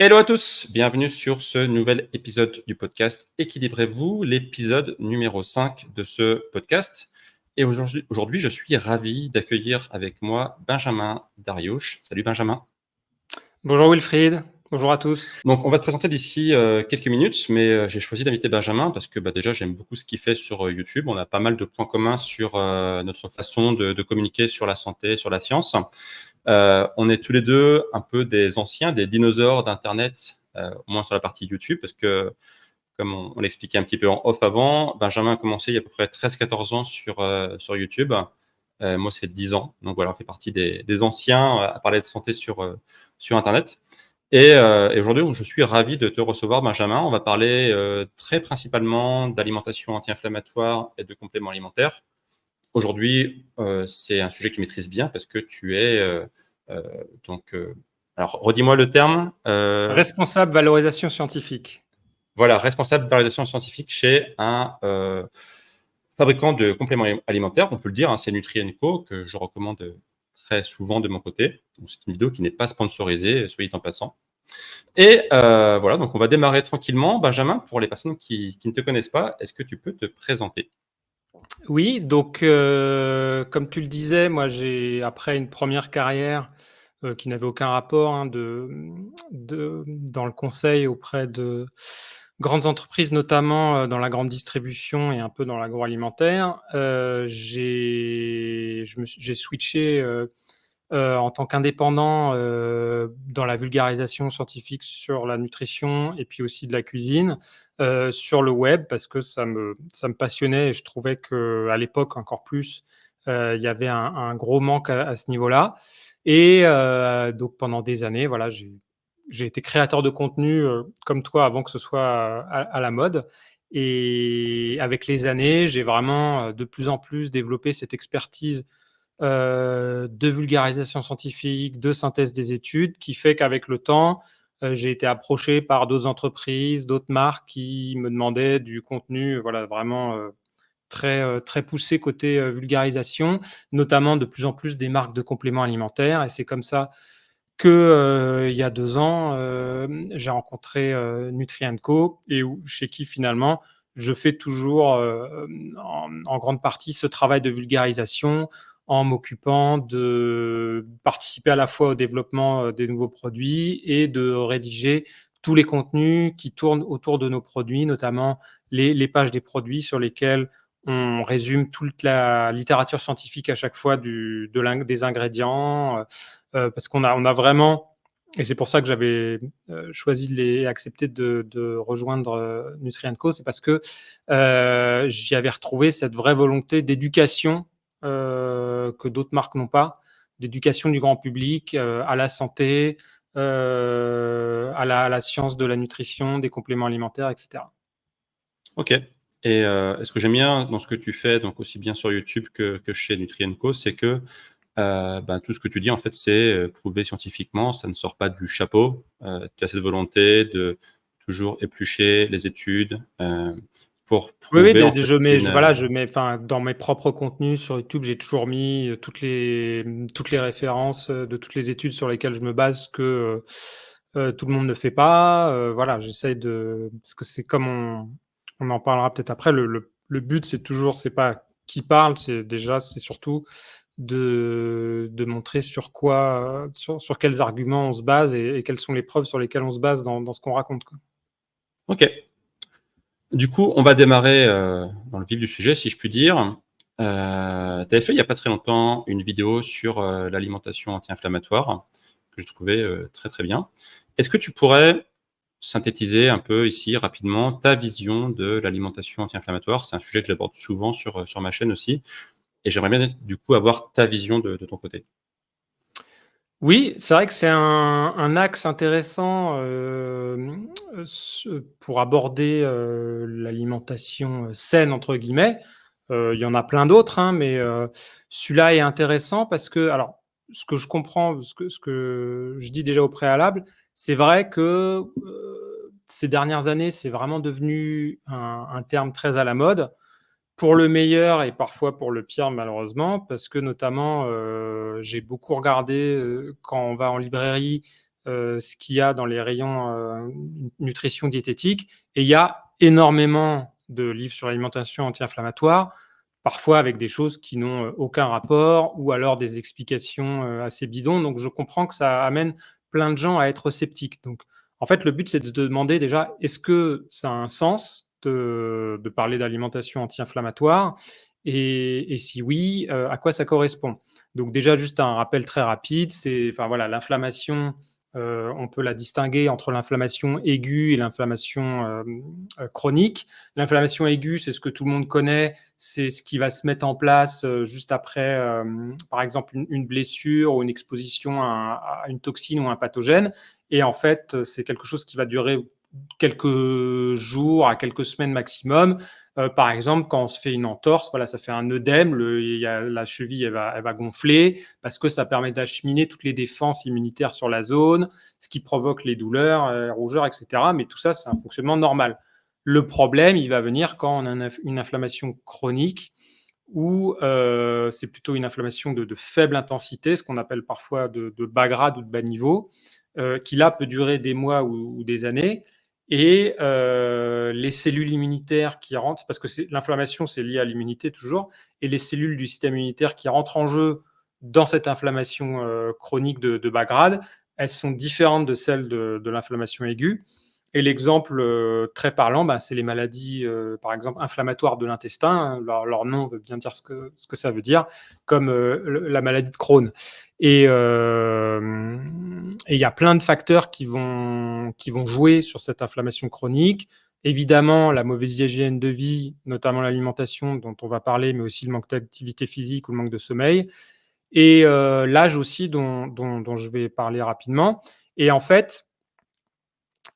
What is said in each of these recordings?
Hello à tous, bienvenue sur ce nouvel épisode du podcast Équilibrez-vous, l'épisode numéro 5 de ce podcast. Et aujourd'hui, je suis ravi d'accueillir avec moi Benjamin Dariush. Salut Benjamin. Bonjour Wilfried, bonjour à tous. Donc on va te présenter d'ici quelques minutes, mais j'ai choisi d'inviter Benjamin parce que déjà j'aime beaucoup ce qu'il fait sur YouTube. On a pas mal de points communs sur notre façon de communiquer sur la santé, sur la science. On est tous les deux un peu des anciens, des dinosaures d'Internet, au moins sur la partie YouTube, parce que, comme on l'expliquait un petit peu en off avant, Benjamin a commencé il y a à peu près 13-14 ans sur YouTube. Moi, ça fait 10 ans. Donc voilà, on fait partie des anciens à parler de santé sur Internet. Et aujourd'hui, je suis ravi de te recevoir, Benjamin. On va parler très principalement d'alimentation anti-inflammatoire et de compléments alimentaires. Aujourd'hui, c'est un sujet que tu maîtrises bien parce que tu es euh, donc. Alors, redis-moi le terme. Responsable valorisation scientifique. Voilà, responsable de validation scientifique chez un fabricant de compléments alimentaires. On peut le dire, hein, c'est Nutri&Co que je recommande très souvent de mon côté. Donc, c'est une vidéo qui n'est pas sponsorisée, soyez en passant. Et voilà, donc on va démarrer tranquillement. Benjamin, pour les personnes qui ne te connaissent pas, est-ce que tu peux te présenter? Oui, donc comme tu le disais, moi après une première carrière qui n'avait aucun rapport dans le conseil auprès de grandes entreprises, notamment dans la grande distribution et un peu dans l'agroalimentaire, j'ai switché en tant qu'indépendant dans la vulgarisation scientifique sur la nutrition et puis aussi de la cuisine sur le web parce que ça me passionnait et je trouvais qu'à l'époque encore plus, il y avait un gros manque à ce niveau-là. Et donc pendant des années, voilà, j'ai été créateur de contenu comme toi avant que ce soit à la mode. Et avec les années, j'ai vraiment de plus en plus développé cette expertise de vulgarisation scientifique, de synthèse des études, qui fait qu'avec le temps, j'ai été approché par d'autres entreprises, d'autres marques qui me demandaient du contenu voilà, vraiment très poussé côté vulgarisation, notamment de plus en plus des marques de compléments alimentaires. Et c'est comme ça que, il y a 2 ans, j'ai rencontré Nutri&Co et chez qui finalement je fais toujours en grande partie ce travail de vulgarisation en m'occupant de participer à la fois au développement des nouveaux produits et de rédiger tous les contenus qui tournent autour de nos produits, notamment les pages des produits sur lesquels on résume toute la littérature scientifique à chaque fois des ingrédients, parce qu'on a vraiment, et c'est pour ça que j'avais choisi et accepté de rejoindre Nutri&Co, c'est parce que j'y avais retrouvé cette vraie volonté d'éducation que d'autres marques n'ont pas, d'éducation du grand public à la santé, à la science de la nutrition, des compléments alimentaires, etc. Ok. Et ce que j'aime bien dans ce que tu fais, donc aussi bien sur YouTube que chez Nutri&Co, c'est que tout ce que tu dis, en fait, c'est prouvé scientifiquement, ça ne sort pas du chapeau. Tu as cette volonté de toujours éplucher les études pour Oui, oui, prouver en fait voilà, enfin, dans mes propres contenus sur YouTube, j'ai toujours mis toutes les références de toutes les études sur lesquelles je me base que tout le monde ne fait pas. Voilà, j'essaye parce que c'est comme on en parlera peut-être après. Le but, c'est pas qui parle, c'est surtout de montrer sur quoi, sur quels arguments on se base et quelles sont les preuves sur lesquelles on se base dans ce qu'on raconte, quoi. Ok. Du coup, on va démarrer dans le vif du sujet, si je puis dire. Tu avais fait il n'y a pas très longtemps une vidéo sur l'alimentation anti-inflammatoire que je trouvais très très bien. Est-ce que tu pourrais synthétiser un peu ici rapidement ta vision de l'alimentation anti-inflammatoire? C'est un sujet que j'aborde souvent sur ma chaîne aussi. Et j'aimerais bien du coup avoir ta vision de ton côté. Oui, c'est vrai que c'est un axe intéressant, pour aborder, l'alimentation, «saine» entre guillemets. Il y en a plein d'autres, hein, mais celui-là est intéressant parce que alors, ce que je comprends, ce que je dis déjà au préalable, c'est vrai que, ces dernières années, c'est vraiment devenu un terme très à la mode. Pour le meilleur et parfois pour le pire malheureusement, parce que notamment, j'ai beaucoup regardé, quand on va en librairie, ce qu'il y a dans les rayons nutrition diététique. Et il y a énormément de livres sur l'alimentation anti-inflammatoire, parfois avec des choses qui n'ont aucun rapport ou alors des explications assez bidons. Donc, je comprends que ça amène plein de gens à être sceptiques. Donc, en fait, le but, c'est de demander déjà, est-ce que ça a un sens de parler d'alimentation anti-inflammatoire et si oui, à quoi ça correspond? Donc déjà, juste un rappel très rapide, enfin voilà, l'inflammation, on peut la distinguer entre l'inflammation aiguë et l'inflammation chronique. L'inflammation aiguë, c'est ce que tout le monde connaît, c'est ce qui va se mettre en place juste après, par exemple, une blessure ou une exposition à une toxine ou un pathogène. Et en fait, c'est quelque chose qui va durer quelques jours à quelques semaines maximum. Par exemple, quand on se fait une entorse, voilà, ça fait un œdème, la cheville elle va gonfler parce que ça permet d'acheminer toutes les défenses immunitaires sur la zone, ce qui provoque les douleurs, rougeurs, etc. Mais tout ça, c'est un fonctionnement normal. Le problème, il va venir quand on a une inflammation chronique ou c'est plutôt une inflammation de faible intensité, ce qu'on appelle parfois de bas grade ou de bas niveau, qui là peut durer des mois ou des années. Et les cellules immunitaires qui rentrent, parce que l'inflammation, c'est lié à l'immunité toujours, et les cellules du système immunitaire qui rentrent en jeu dans cette inflammation chronique de bas grade, elles sont différentes de celles de l'inflammation aiguë. Et l'exemple très parlant, c'est les maladies, par exemple, inflammatoires de l'intestin. Leur nom veut bien dire ce que ça veut dire, comme la maladie de Crohn. Et il y a plein de facteurs qui vont jouer sur cette inflammation chronique. Évidemment, la mauvaise hygiène de vie, notamment l'alimentation dont on va parler, mais aussi le manque d'activité physique ou le manque de sommeil. Et l'âge aussi dont je vais parler rapidement. Et en fait,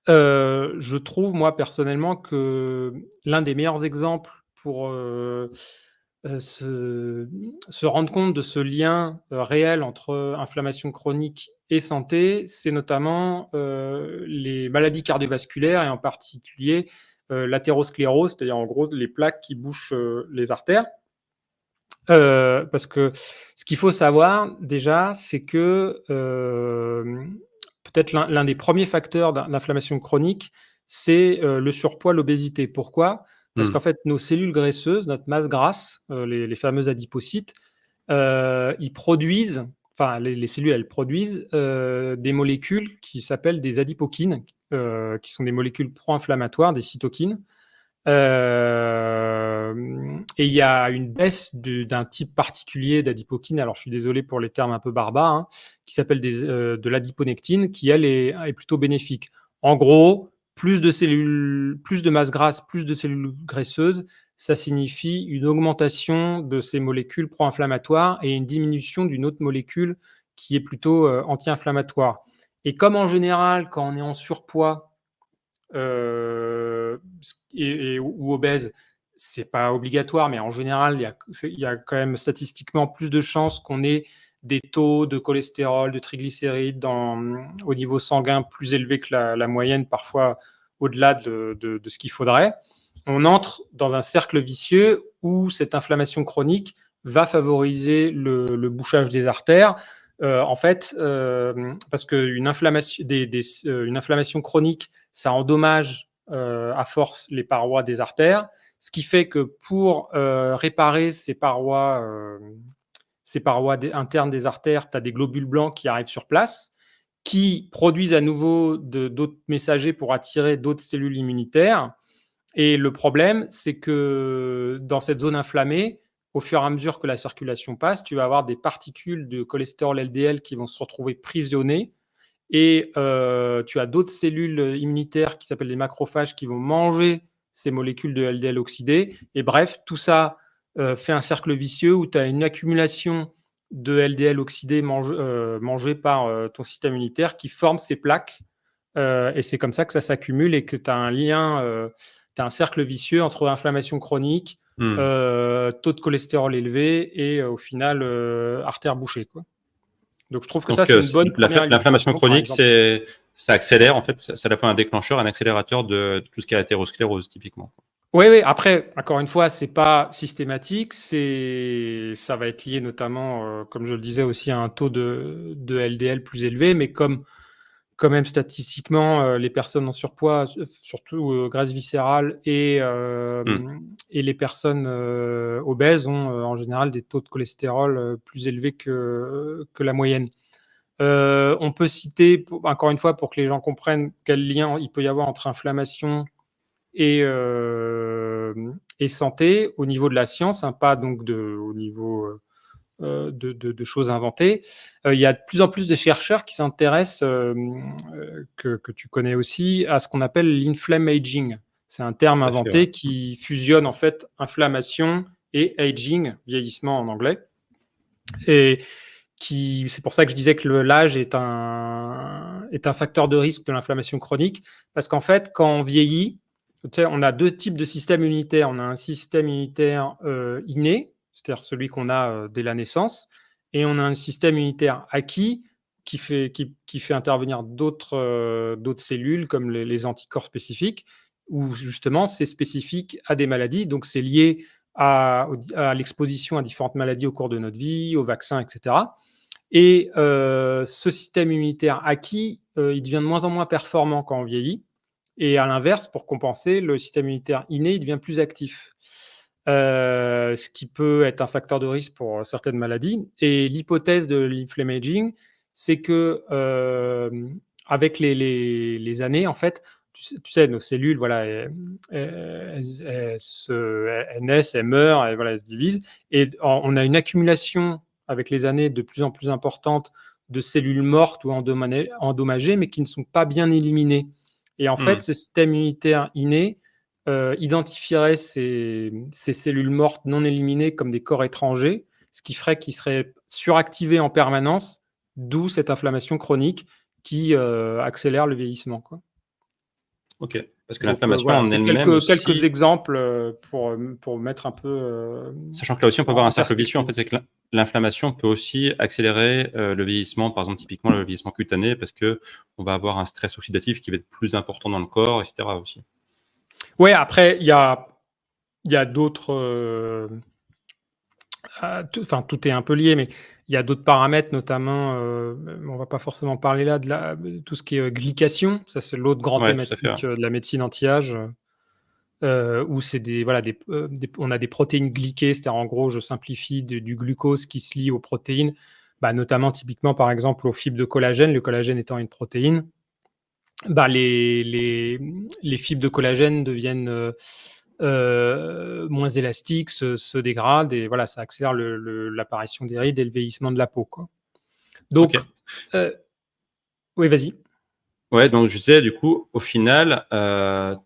je trouve, moi, personnellement, que l'un des meilleurs exemples pour se rendre compte de ce lien réel entre inflammation chronique et santé, c'est notamment les maladies cardiovasculaires et en particulier l'athérosclérose, c'est-à-dire en gros les plaques qui bouchent les artères. Parce que ce qu'il faut savoir déjà, c'est que peut-être l'un des premiers facteurs d'inflammation chronique, c'est le surpoids, l'obésité. Pourquoi? Parce qu'en fait, nos cellules graisseuses, notre masse grasse, les fameux adipocytes, ils produisent, enfin les cellules, elles produisent des molécules qui s'appellent des adipokines, qui sont des molécules pro-inflammatoires, des cytokines. Et il y a une baisse d'un type particulier d'adipokine, alors je suis désolé pour les termes un peu barbares, hein, qui s'appelle de l'adiponectine, qui elle est plutôt bénéfique. En gros, plus de cellules, plus de masse grasse, plus de cellules graisseuses, ça signifie une augmentation de ces molécules pro-inflammatoires et une diminution d'une autre molécule qui est plutôt anti-inflammatoire. Et comme en général, quand on est en surpoids, ou obèse, c'est pas obligatoire, mais en général, il y a quand même statistiquement plus de chances qu'on ait des taux de cholestérol, de triglycérides au niveau sanguin plus élevés que la moyenne, parfois au-delà de ce qu'il faudrait. On entre dans un cercle vicieux où cette inflammation chronique va favoriser le bouchage des artères. En fait, parce qu'une inflammation, une inflammation chronique, ça endommage à force les parois des artères, ce qui fait que pour réparer ces parois internes des artères, tu as des globules blancs qui arrivent sur place, qui produisent à nouveau d'autres messagers pour attirer d'autres cellules immunitaires. Et le problème, c'est que dans cette zone inflammée, au fur et à mesure que la circulation passe, tu vas avoir des particules de cholestérol LDL qui vont se retrouver prisionnées. Et tu as d'autres cellules immunitaires qui s'appellent les macrophages qui vont manger ces molécules de LDL oxydées. Et bref, tout ça fait un cercle vicieux où tu as une accumulation de LDL oxydé mangé par ton système immunitaire qui forme ces plaques. Et c'est comme ça que ça s'accumule et que tu as un lien, tu as un cercle vicieux entre inflammation chronique, taux de cholestérol élevé et au final, artère bouchée, quoi. Donc je trouve que ça, c'est une bonne première L'inflammation chronique, ça accélère, en fait, c'est à la fois un déclencheur, un accélérateur de tout ce qui est l'athérosclérose, typiquement. Oui, oui. Après, encore une fois, c'est pas systématique. Ça va être lié notamment, comme je le disais aussi, à un taux de LDL plus élevé. Mais comme quand même statistiquement, les personnes en surpoids, surtout graisse viscérale Mmh. et les personnes obèses ont en général des taux de cholestérol plus élevés que la moyenne. On peut citer, encore une fois, pour que les gens comprennent quel lien il peut y avoir entre inflammation et santé au niveau de la science, hein, pas donc au niveau de choses inventées. Il y a de plus en plus de chercheurs qui s'intéressent, que tu connais aussi, à ce qu'on appelle l'inflammaging. C'est un terme Tout à fait, ouais. inventé qui fusionne en fait inflammation et aging, vieillissement en anglais. Et c'est pour ça que je disais que l'âge est un facteur de risque de l'inflammation chronique, parce qu'en fait, quand on vieillit, tu sais, on a deux types de systèmes immunitaires. On a un système immunitaire inné, c'est-à-dire celui qu'on a dès la naissance, et on a un système immunitaire acquis qui fait intervenir d'autres cellules, comme les anticorps spécifiques, où justement c'est spécifique à des maladies, donc c'est lié à l'exposition à différentes maladies au cours de notre vie, aux vaccins, etc. Et ce système immunitaire acquis, il devient de moins en moins performant quand on vieillit. Et à l'inverse, pour compenser, le système immunitaire inné, il devient plus actif. Ce qui peut être un facteur de risque pour certaines maladies. Et l'hypothèse de l'inflammaging, c'est que avec les années, en fait, tu sais, nos cellules, voilà, elles naissent, elles meurent, et voilà, elles se divisent. Et on a une accumulation avec les années de plus en plus importante de cellules mortes ou endommagées, mais qui ne sont pas bien éliminées. Et en fait, Mmh. ce système immunitaire inné identifierait ces cellules mortes non éliminées comme des corps étrangers, ce qui ferait qu'ils seraient suractivés en permanence, d'où cette inflammation chronique qui accélère le vieillissement, quoi. OK. Parce que Donc l'inflammation voilà, en c'est elle-même quelques aussi, exemples pour mettre un peu sachant que là aussi on peut avoir en un cercle vicieux, en perspective. fait, c'est que l'inflammation peut aussi accélérer, le vieillissement, par exemple, typiquement le vieillissement cutané, parce qu'on va avoir un stress oxydatif qui va être plus important dans le corps et cetera aussi. Ouais, après, il y a d'autres. Enfin, tout est un peu lié, mais il y a d'autres paramètres, notamment, on va pas forcément parler là de tout ce qui est glycation. Ça, c'est l'autre grande Ouais, tout à fait, ouais. thématique de la médecine anti-âge, où c'est voilà, on a des protéines glyquées, c'est-à-dire en gros, je simplifie, du glucose qui se lie aux protéines, bah, notamment typiquement par exemple aux fibres de collagène, le collagène étant une protéine. Bah, les fibres de collagène deviennent moins élastiques, se dégradent, et voilà, ça accélère l'apparition des rides et le vieillissement de la peau, quoi. Donc, OK. heu oui, vas-y. Ouais, donc je disais, du coup, au final, là,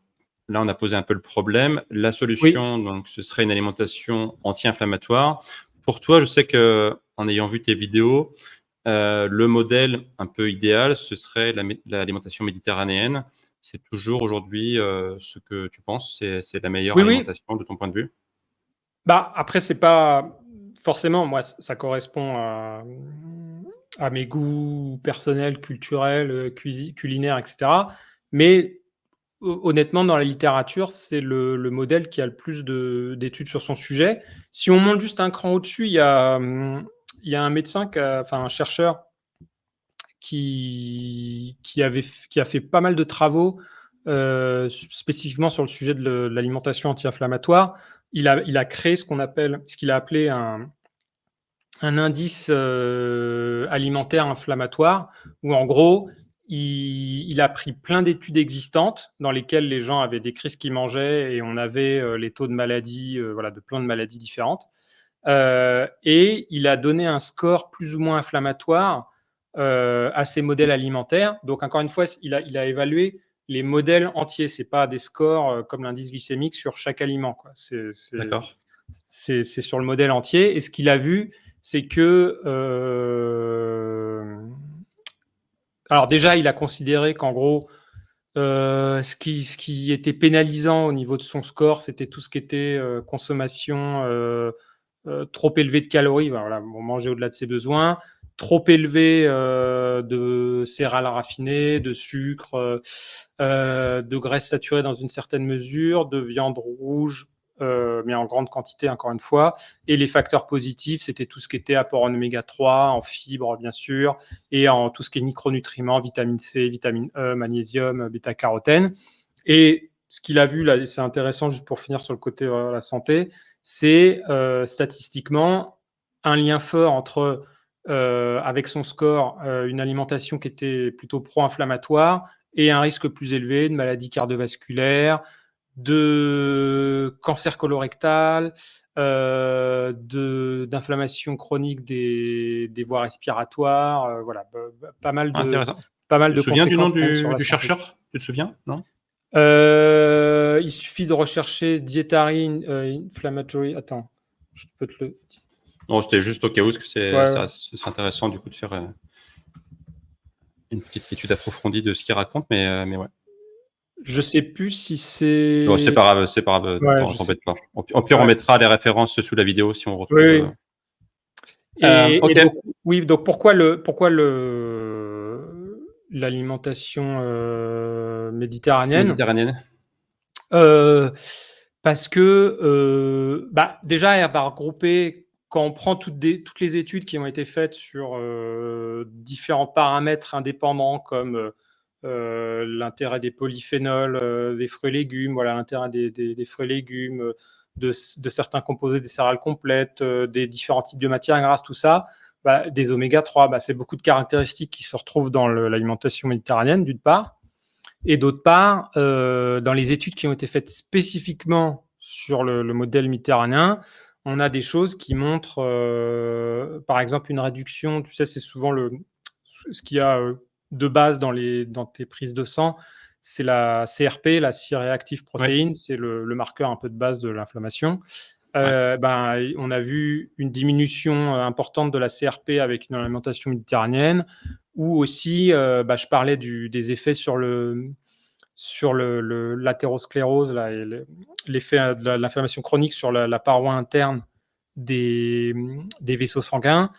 on a posé un peu le problème. La Oui, solution, donc, ce serait une alimentation anti-inflammatoire. Pour toi, je sais qu'en ayant vu tes vidéos, le modèle un peu idéal, ce serait l'alimentation méditerranéenne. C'est toujours aujourd'hui, ce que tu penses, c'est la meilleure oui, oui. alimentation de ton point de vue? Bah, après, c'est pas forcément, moi, ça correspond à mes goûts personnels, culturels, culinaires, et cetera. Mais honnêtement, dans la littérature, c'est le modèle qui a le plus d'études sur son sujet. Si on monte juste un cran au-dessus, il y a un médecin, enfin un chercheur, qui a fait pas mal de travaux spécifiquement sur le sujet de l'alimentation anti-inflammatoire. Il a créé ce qu'il a appelé un indice alimentaire inflammatoire, où en gros, il a pris plein d'études existantes dans lesquelles les gens avaient décrit ce qu'ils mangeaient, et on avait les taux de maladie, voilà, de plein de maladies différentes. Et il a donné un score plus ou moins inflammatoire à ces modèles alimentaires. Donc, encore une fois, il a évalué les modèles entiers. Ce n'est pas des scores comme l'indice glycémique sur chaque aliment, quoi. D'accord. C'est sur le modèle entier. Et ce qu'il a vu, c'est que. Alors, déjà, il a considéré qu'en gros, ce qui était pénalisant au niveau de son score, c'était tout ce qui était consommation trop élevée de calories. Voilà, on mangeait au-delà de ses besoins. Trop élevé de céréales raffinées, de sucre, de graisse saturée dans une certaine mesure, de viande rouge mais en grande quantité, encore une fois. Et les facteurs positifs, c'était tout ce qui était apport en oméga 3, en fibres, bien sûr, et en tout ce qui est micronutriments, vitamine C, vitamine E, magnésium, bêta-carotène. Et ce qu'il a vu, là, c'est intéressant, juste pour finir sur le côté la santé, c'est statistiquement un lien fort entre, avec son score, une alimentation qui était plutôt pro-inflammatoire et un risque plus élevé de maladies cardiovasculaires, de cancer colorectal, d'inflammation chronique des voies respiratoires, voilà, pas mal Intéressant. Tu te de souviens du nom conséquences quand même sur la du santé. chercheur? Tu te souviens? Non? Il suffit de rechercher dietary inflammatory. Attends, je peux te le. Non, c'était juste au cas où, parce que Ouais, ouais. ce serait intéressant du coup de faire une petite étude approfondie de ce qu'il raconte, mais ouais. Je sais plus si Bon, c'est. c'est pas grave, Ouais, je sais t'embête plus. pas. Au pire, on Ouais. mettra les références sous la vidéo si on Oui, retrouve. oui. Et Ok, donc, oui, donc pourquoi l'alimentation méditerranéenne? méditerranéenne. Euh, Parce que déjà, elle va regrouper, quand on prend toutes les études qui ont été faites sur différents paramètres indépendants comme l'intérêt des polyphénols, des fruits et légumes, voilà, l'intérêt des fruits et légumes, de certains composés des céréales complètes, des différents types de matières grasses, tout ça, des oméga 3, c'est beaucoup de caractéristiques qui se retrouvent dans l'alimentation méditerranéenne, d'une part. Et d'autre part, dans les études qui ont été faites spécifiquement sur le modèle méditerranéen, on a des choses qui montrent, par exemple, une réduction. Tu sais, c'est souvent ce qu'il y a de base dans tes prises de sang, c'est la CRP, la C-réactive Ouais, protéine, c'est le marqueur un peu de base de l'inflammation. ouais. On a vu une diminution importante de la CRP avec une alimentation méditerranéenne, ou aussi, je parlais des effets sur l'athérosclérose, là, et l'effet de l'inflammation chronique sur la paroi interne des vaisseaux sanguins.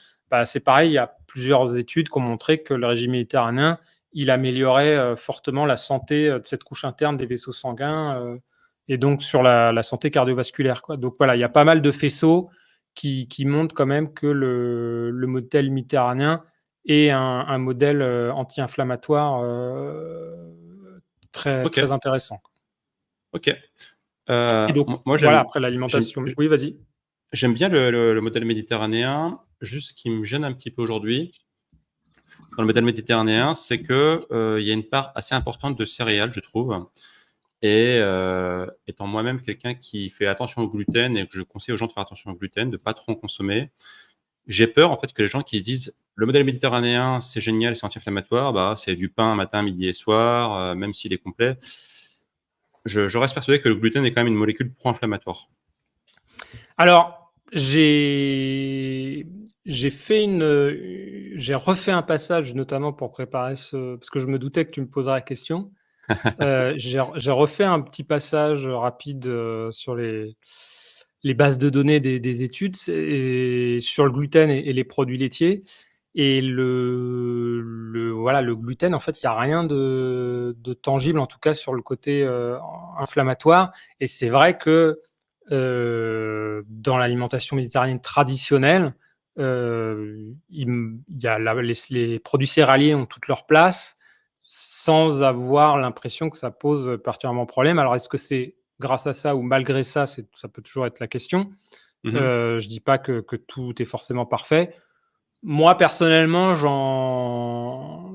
C'est pareil, il y a plusieurs études qui ont montré que le régime méditerranéen, il améliorait fortement la santé de cette couche interne des vaisseaux sanguins, et donc sur la santé cardiovasculaire, quoi. Donc voilà, il y a pas mal de faisceaux qui montrent quand même que le modèle méditerranéen est un modèle anti-inflammatoire très, Ok, très intéressant. ok. Et donc, Moi, voilà, après l'alimentation. Oui, vas-y. j'aime bien le modèle méditerranéen. Juste ce qui me gêne un petit peu aujourd'hui dans le modèle méditerranéen, c'est que il y a une part assez importante de céréales, je trouve. Et étant moi-même quelqu'un qui fait attention au gluten et que je conseille aux gens de faire attention au gluten, de pas trop en consommer, j'ai peur en fait que les gens qui se disent le modèle méditerranéen c'est génial, c'est anti-inflammatoire, c'est du pain matin, midi et soir, même s'il est complet. Je reste persuadé que le gluten est quand même une molécule pro-inflammatoire. Alors, j'ai refait un passage, notamment pour préparer parce que je me doutais que tu me poserais la question. J'ai refait un petit passage rapide sur les bases de données des études, sur le gluten et les produits laitiers. Et voilà, le gluten, en fait, il n'y a rien de tangible, en tout cas sur le côté inflammatoire. Et c'est vrai que dans l'alimentation méditerranéenne traditionnelle, il y a les produits céréaliers ont toute leur place, sans avoir l'impression que ça pose particulièrement problème. Alors, est-ce que c'est grâce à ça ou malgré ça? Ça peut toujours être la question. Mhm. Je dis pas que tout est forcément parfait. Moi, personnellement,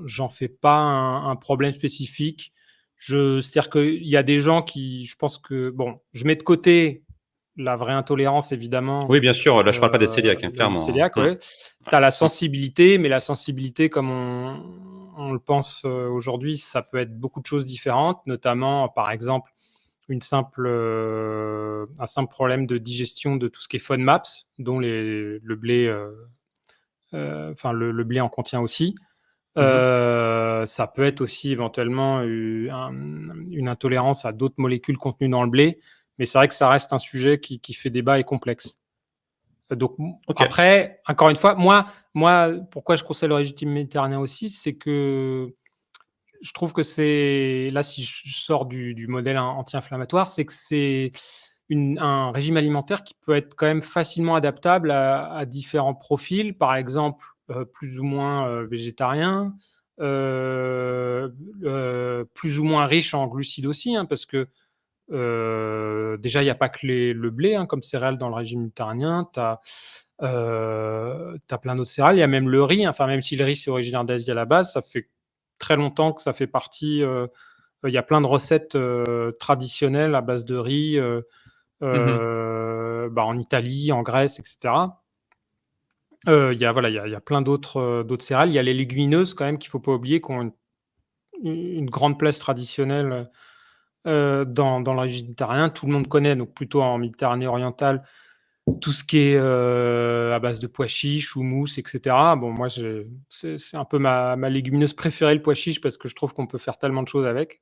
j'en fais pas un problème spécifique. C'est-à-dire qu'il y a des gens qui, je pense que, bon, je mets de côté la vraie intolérance, évidemment, Oui, bien sûr, là je parle pas des cœliaques, hein, la vie clairement. cœliaque, ouais. Tu as la sensibilité, mais la sensibilité, comme on le pense aujourd'hui, ça peut être beaucoup de choses différentes, notamment, par exemple, un simple problème de digestion de tout ce qui est FODMAPs, dont le blé, le blé en contient aussi. Mhm. Ça peut être aussi éventuellement une intolérance à d'autres molécules contenues dans le blé, mais c'est vrai que ça reste un sujet qui fait débat et complexe. Donc Ok. après, encore une fois, moi, pourquoi je conseille le régime méditerranéen aussi, c'est que je trouve que là, si je sors du modèle anti-inflammatoire, c'est que un régime alimentaire qui peut être quand même facilement adaptable à différents profils, par exemple, plus ou moins végétarien, plus ou moins riche en glucides aussi, hein, parce que déjà, il n'y a pas que le blé comme céréale dans le régime méditerranéen. Tu as plein d'autres céréales. Il y a même le riz. Enfin, même si le riz, c'est originaire d'Asie à la base, ça fait très longtemps que ça fait partie. Il y a plein de recettes traditionnelles à base de riz Mhm. en Italie, en Grèce, etc. Il y a plein d'autres céréales. Il y a les légumineuses quand même qu'il ne faut pas oublier, qui ont une grande place traditionnelle dans le régime méditerranéen. Tout le monde connaît, donc plutôt en Méditerranée orientale, tout ce qui est à base de pois chiches, houmous, etc. Bon, moi, c'est un peu ma légumineuse préférée, le pois chiche, parce que je trouve qu'on peut faire tellement de choses avec.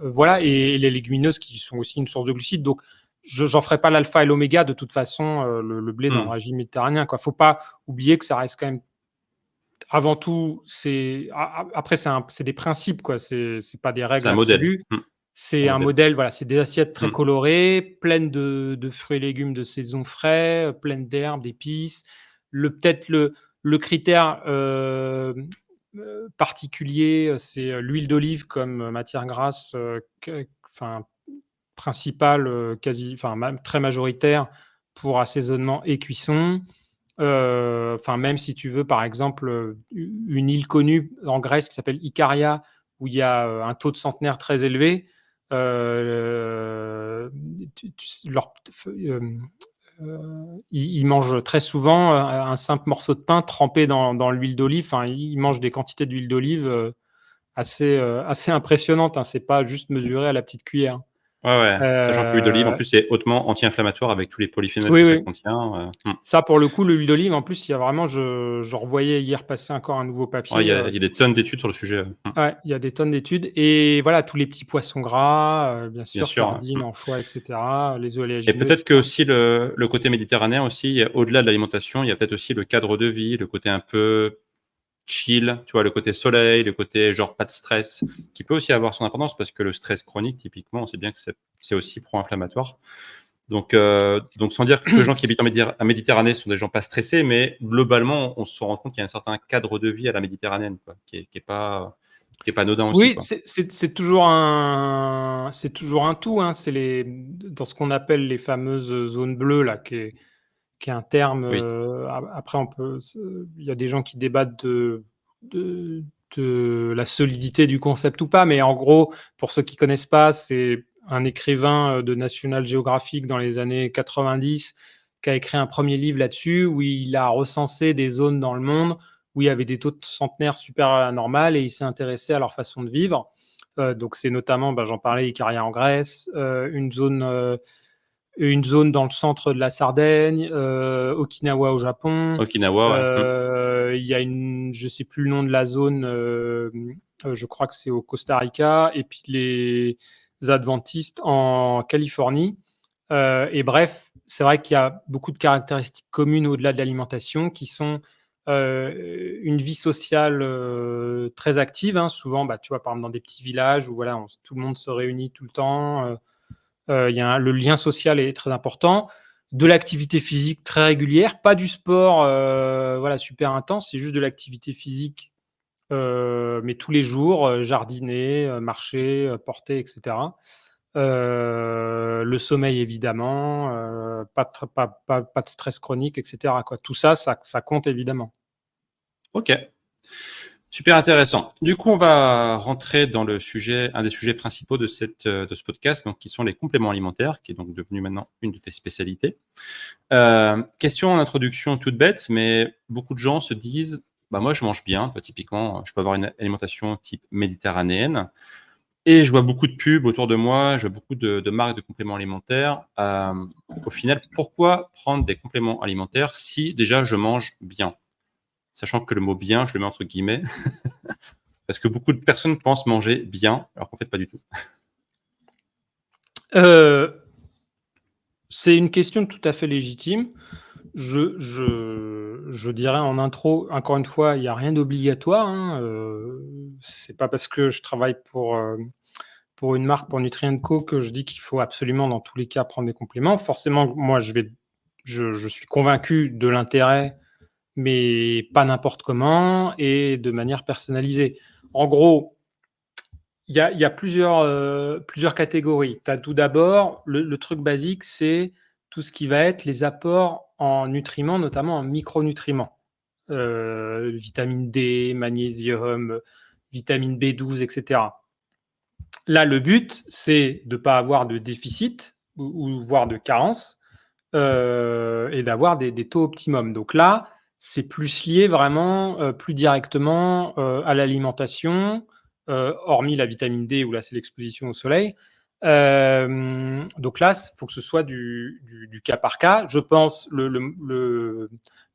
Voilà, et les légumineuses qui sont aussi une source de glucides. Donc, j'en ferai pas l'alpha et l'oméga de toute façon, le blé dans le Mhm. régime méditerranéen. Il ne faut pas oublier que ça reste quand même avant tout, après, c'est des principes, quoi. C'est pas des C'est règles un modèle. absolues. Un C'est un modèle. modèle, voilà, c'est des assiettes très Mhm. colorées, pleines de fruits et légumes de saison frais, pleines d'herbes, d'épices. Peut-être le critère particulier, c'est l'huile d'olive comme matière grasse, enfin, principale, très majoritaire pour assaisonnement et cuisson. Enfin, même si tu veux, par exemple, une île connue en Grèce qui s'appelle Ikaria, où il y a un taux de centenaire très élevé, ils mangent très souvent un simple morceau de pain trempé dans l'huile d'olive. Enfin, ils mangent des quantités d'huile d'olive assez impressionnantes. Hein. C'est pas juste mesuré à la petite cuillère. Ouais, ouais. Sachant que l'huile d'olive, en Euh, plus, c'est hautement anti-inflammatoire avec tous les polyphénols oui, que ça oui. contient. Ça, pour le coup, l'huile d'olive, en plus, il y a vraiment, je revoyais hier passer encore un nouveau Ouais, papier. il y a des tonnes d'études sur le sujet. Ouais, il y a des tonnes d'études. Et voilà, tous les petits poissons gras, bien Bien sûr, sûr. sardines, anchois, etc., les Et oléagineux, peut-être que etc. aussi le côté méditerranéen aussi, au-delà de l'alimentation, il y a peut-être aussi le cadre de vie, le côté un peu chill, tu vois, le côté soleil, le côté genre pas de stress, qui peut aussi avoir son importance parce que le stress chronique, typiquement, on sait bien que c'est aussi pro-inflammatoire. Donc, sans dire que tous les gens qui habitent en Méditerranée sont des gens pas stressés, mais globalement, on se rend compte qu'il y a un certain cadre de vie à la méditerranéenne, quoi, qui est pas anodin aussi, Oui, quoi. c'est toujours un tout. Hein. Dans ce qu'on appelle les fameuses zones bleues, là, qui est un terme. Oui. Après, il y a des gens qui débattent de, de la solidité du concept ou pas, mais en gros, pour ceux qui connaissent pas, c'est un écrivain de National Geographic dans les années 90 qui a écrit un premier livre là-dessus où il a recensé des zones dans le monde où il y avait des taux de centenaires super anormaux et il s'est intéressé à leur façon de vivre. Donc c'est notamment, j'en parlais, Ikaria en Grèce, une zone dans le centre de la Sardaigne, Okinawa au Japon. Okinawa, ouais. Il y a je sais plus le nom de la zone, je crois que c'est au Costa Rica, et puis les adventistes en Californie. Et bref, c'est vrai qu'il y a beaucoup de caractéristiques communes au-delà de l'alimentation qui sont une vie sociale très active. Hein. Souvent, tu vois, par exemple, dans des petits villages où voilà, tout le monde se réunit tout le temps. Le lien social est très important. De l'activité physique très régulière, pas du sport voilà, super intense, c'est juste de l'activité physique, mais tous les jours, jardiner, marcher, porter, etc. Le sommeil, évidemment, pas de stress chronique, etc. Quoi. Tout ça, ça compte évidemment. Ok. Super intéressant. Du coup, on va rentrer dans un des sujets principaux de ce podcast, donc qui sont les compléments alimentaires, qui est donc devenu maintenant une de tes spécialités. Question en introduction toute bête, mais beaucoup de gens se disent, moi je mange bien, typiquement, je peux avoir une alimentation type méditerranéenne, et je vois beaucoup de pubs autour de moi, je vois beaucoup de marques de compléments alimentaires. Au final, pourquoi prendre des compléments alimentaires si déjà je mange bien? Sachant que le mot bien, je le mets entre guillemets, parce que beaucoup de personnes pensent manger bien, alors qu'en fait, pas du tout. Euh, c'est une question tout à fait légitime. Je dirais en intro, encore une fois, il n'y a rien d'obligatoire. Hein, c'est pas parce que je travaille pour une marque, pour Nutrient Co, que je dis qu'il faut absolument dans tous les cas prendre des compléments. Forcément, moi, je suis convaincu de l'intérêt, mais pas n'importe comment et de manière personnalisée. En gros, il y a plusieurs catégories. Tu as tout d'abord, le truc basique, c'est tout ce qui va être les apports en nutriments, notamment en micronutriments. Vitamine D, magnésium, vitamine B12, etc. Là, le but, c'est de ne pas avoir de déficit ou voire de carence et d'avoir des taux optimum. Donc là, c'est plus lié vraiment plus directement à l'alimentation, hormis la vitamine D où là, c'est l'exposition au soleil. Donc là, il faut que ce soit du cas par cas. Je pense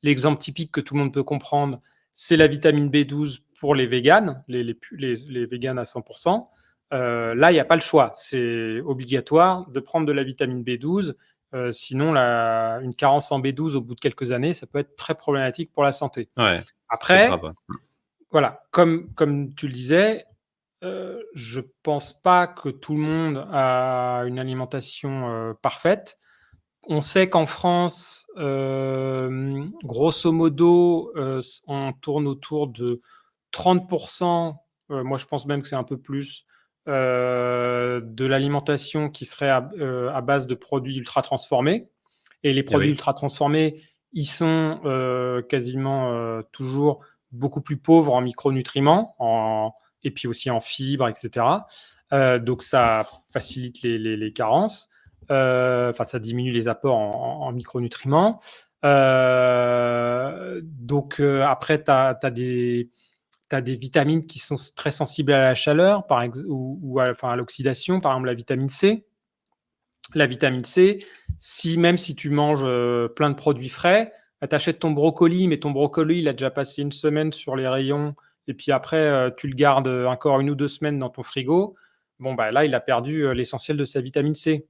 l'exemple typique que tout le monde peut comprendre, c'est la vitamine B12 pour les véganes, les véganes à 100%. Là, il n'y a pas le choix. C'est obligatoire de prendre de la vitamine B12. Sinon, une carence en B12 au bout de quelques années, ça peut être très problématique pour la santé. Ouais, Après, grave. voilà, comme tu le disais, je ne pense pas que tout le monde a une alimentation parfaite. On sait qu'en France, grosso modo, on tourne autour de 30%, moi je pense même que c'est un peu plus, de l'alimentation qui serait à base de produits ultra transformés. Et les produits ultra transformés, ils sont quasiment toujours beaucoup plus pauvres en micronutriments et puis aussi en fibres, etc. Donc ça facilite les carences. Ça diminue les apports en micronutriments. Donc après, tu as des vitamines qui sont très sensibles à la chaleur ou à l'oxydation, par exemple la vitamine C. La vitamine C, même si tu manges plein de produits frais, tu achètes ton brocoli, mais ton brocoli, il a déjà passé une semaine sur les rayons, et puis après, tu le gardes encore 1 ou 2 semaines dans ton frigo. Bon, bah, là, il a perdu l'essentiel de sa vitamine C.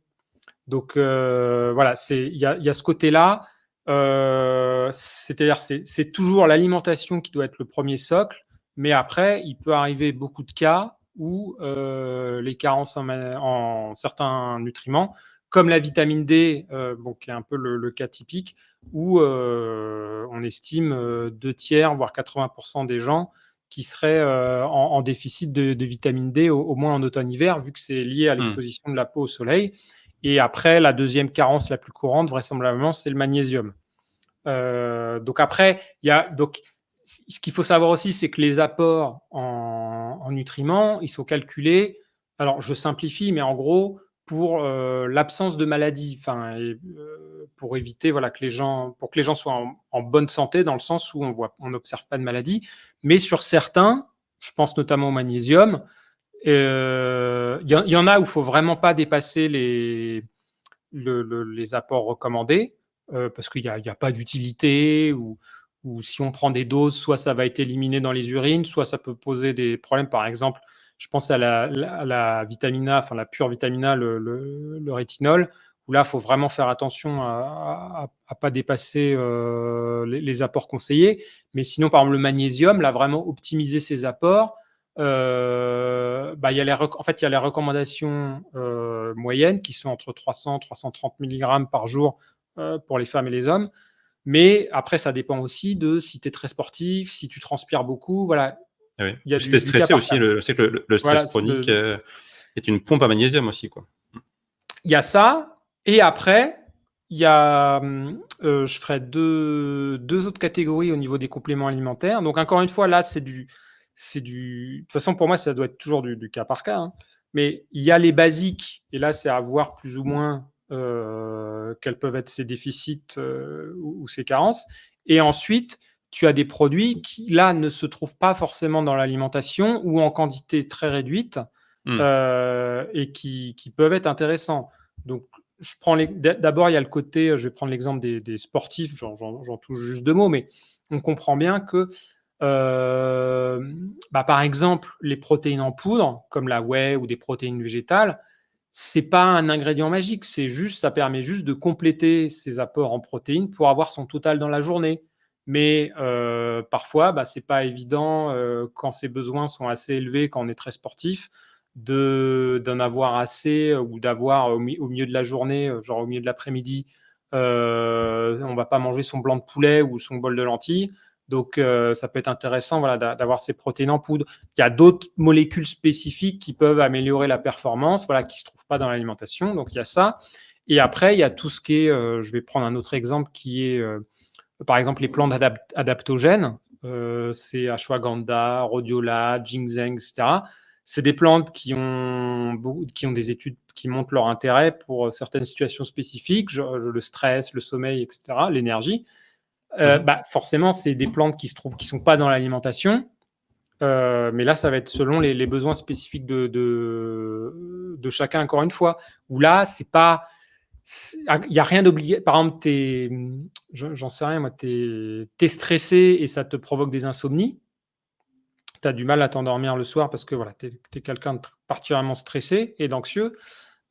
Donc, voilà, il y a ce côté-là. C'est-à-dire, c'est toujours l'alimentation qui doit être le premier socle, mais après, il peut arriver beaucoup de cas où les carences en certains nutriments, comme la vitamine D, qui est un peu le cas typique, où on estime 2/3, voire 80% des gens qui seraient en déficit de vitamine D, au moins en automne-hiver, vu que c'est lié à l'exposition de la peau au soleil. Et après, la deuxième carence la plus courante, vraisemblablement, c'est le magnésium. Donc après, ce qu'il faut savoir aussi, c'est que les apports en nutriments, ils sont calculés. Alors, je simplifie, mais en gros, pour l'absence de maladie, pour éviter pour que les gens soient en bonne santé, dans le sens où on n'observe pas de maladie. Mais sur certains, je pense notamment au magnésium, il y en a où il ne faut vraiment pas dépasser les apports recommandés parce qu'il n'y a pas d'utilité ou si on prend des doses, soit ça va être éliminé dans les urines, soit ça peut poser des problèmes. Par exemple, je pense à la vitamine A, enfin la pure vitamine A, le rétinol, où là, il faut vraiment faire attention à ne pas dépasser les apports conseillés. Mais sinon, par exemple, le magnésium, là, vraiment optimiser ses apports. Il y a il y a les recommandations moyennes qui sont entre 300 et 330 mg par jour pour les femmes et les hommes. Mais après, ça dépend aussi de si tu es très sportif, si tu transpires beaucoup. Voilà. Oui. Il y a Si tu es du cas stressé par aussi, cas. je sais que le stress Voilà, chronique est une pompe à magnésium aussi, quoi. il y a ça. Et après, il y a, je ferai deux autres catégories au niveau des compléments alimentaires. Donc, encore une fois, là, de toute façon, pour moi, ça doit être toujours du cas par cas, hein. Mais il y a les basiques, et là, c'est à voir plus ou moins quels peuvent être ces déficits ou ces carences. Et ensuite, tu as des produits qui, là, ne se trouvent pas forcément dans l'alimentation ou en quantité très réduite et qui peuvent être intéressants. Donc, d'abord, il y a le côté, je vais prendre l'exemple des sportifs, j'en touche juste 2 mots, mais on comprend bien que, par exemple, les protéines en poudre, comme la whey ou des protéines végétales, c'est pas un ingrédient magique, ça permet juste de compléter ses apports en protéines pour avoir son total dans la journée. Mais parfois, c'est pas évident quand ses besoins sont assez élevés, quand on est très sportif, d'en avoir assez ou d'avoir au milieu de la journée, genre au milieu de l'après-midi, on ne va pas manger son blanc de poulet ou son bol de lentilles. Donc, ça peut être intéressant d'avoir ces protéines en poudre. Il y a d'autres molécules spécifiques qui peuvent améliorer la performance, qui ne se trouvent pas dans l'alimentation. Donc, il y a ça. Et après, il y a tout ce qui est, je vais prendre un autre exemple qui est, par exemple, les plantes adaptogènes. C'est ashwagandha, rhodiola, ginseng, etc. C'est des plantes qui ont des études qui montrent leur intérêt pour certaines situations spécifiques, le stress, le sommeil, etc., l'énergie. Forcément, c'est des plantes qui sont pas dans l'alimentation. Mais là, ça va être selon les besoins spécifiques de chacun, encore une fois. Où là, c'est pas. Il n'y a rien d'obligé. Par exemple, j'en sais rien, moi, tu es stressé et ça te provoque des insomnies. Tu as du mal à t'endormir le soir parce que voilà, tu es quelqu'un de particulièrement stressé et d'anxieux.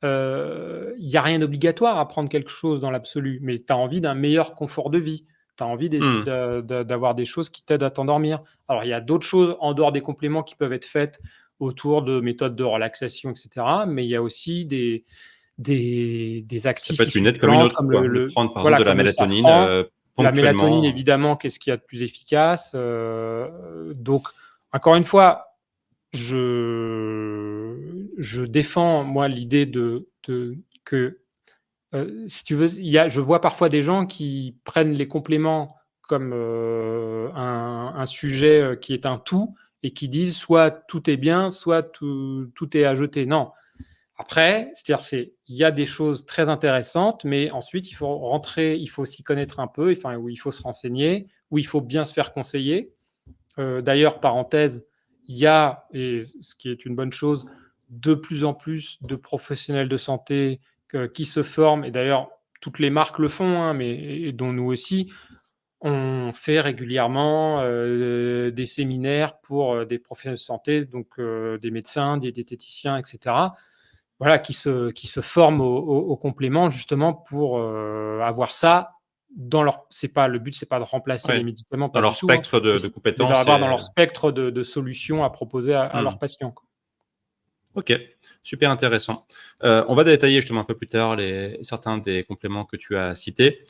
Il n'y a rien d'obligatoire à prendre quelque chose dans l'absolu, mais tu as envie d'un meilleur confort de vie. Tu as envie d'avoir des choses qui t'aident à t'endormir. Alors, il y a d'autres choses en dehors des compléments qui peuvent être faites autour de méthodes de relaxation, etc. Mais il y a aussi des actifs Ça peut être une issus de aide comme une plantes, autre, comme quoi. De prendre, par exemple, de la comme le mélatonine safran. La mélatonine, ponctuellement. évidemment, qu'est-ce qu'il y a de plus efficace. Donc, encore une fois, je défends, moi, l'idée que, si tu veux, je vois parfois des gens qui prennent les compléments comme un sujet qui est un tout et qui disent soit tout est bien, soit tout est à jeter. Non. Après, il y a des choses très intéressantes, mais ensuite, il faut rentrer, il faut s'y connaître un peu, enfin, où il faut se renseigner, où il faut bien se faire conseiller. D'ailleurs, parenthèse, il y a, et ce qui est une bonne chose, de plus en plus de professionnels de santé qui se forment, et d'ailleurs, toutes les marques le font, hein, mais et dont nous aussi, on fait régulièrement des séminaires pour des professionnels de santé, donc des médecins, des diététiciens, etc., voilà, qui se forment au complément justement pour avoir ça dans leur. Le but, c'est pas de remplacer les Ouais. médicaments, Dans pas du leur tout, hein, spectre mais de c'est compétences. d'avoir dans leur spectre de solutions à proposer à leurs patients, quoi. Ok, super intéressant. On va détailler justement un peu plus tard certains des compléments que tu as cités.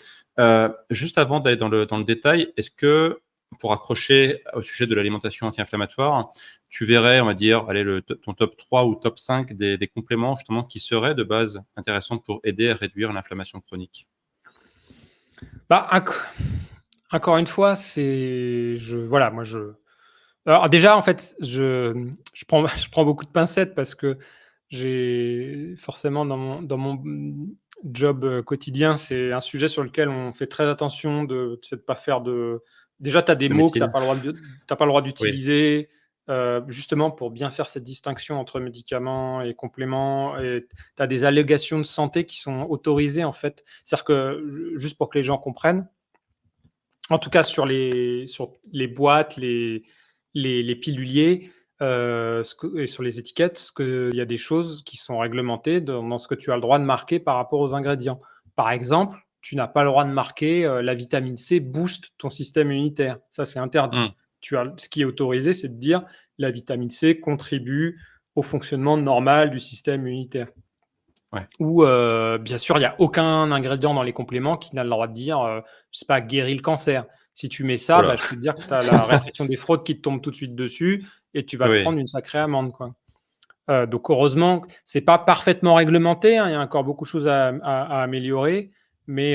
Juste avant d'aller dans le détail, est-ce que, pour accrocher au sujet de l'alimentation anti-inflammatoire, tu verrais, on va dire, allez, ton top 3 ou top 5 des compléments justement qui seraient de base intéressants pour aider à réduire l'inflammation chronique? Bah, encore une fois, alors déjà, en fait, je prends je prends beaucoup de pincettes parce que j'ai forcément dans mon job, quotidien, c'est un sujet sur lequel on fait très attention de pas faire de. Déjà, tu as des De mots que tu médecine? pas le droit Oui. d'utiliser, justement pour bien faire cette distinction entre médicaments et compléments, et tu as des allégations de santé qui sont autorisées, en fait. C'est-à-dire que, juste pour que les gens comprennent, en tout cas sur les boîtes, les piluliers, et sur les étiquettes, il y a des choses qui sont réglementées dans ce que tu as le droit de marquer par rapport aux ingrédients. Par exemple, tu n'as pas le droit de marquer la vitamine C booste ton système immunitaire. Ça, c'est interdit. Hmm. Ce qui est autorisé, c'est de dire la vitamine C contribue au fonctionnement normal du système immunitaire. Ouais. Ou, bien sûr, il n'y a aucun ingrédient dans les compléments qui n'a le droit de dire, je sais pas, guérit le cancer. Si tu mets ça, Voilà. je peux te dire que tu as la répression des fraudes qui te tombe tout de suite dessus et tu vas te Oui. prendre une sacrée amende, quoi. Donc heureusement, c'est pas parfaitement réglementé, hein, il y a encore beaucoup de choses à améliorer, mais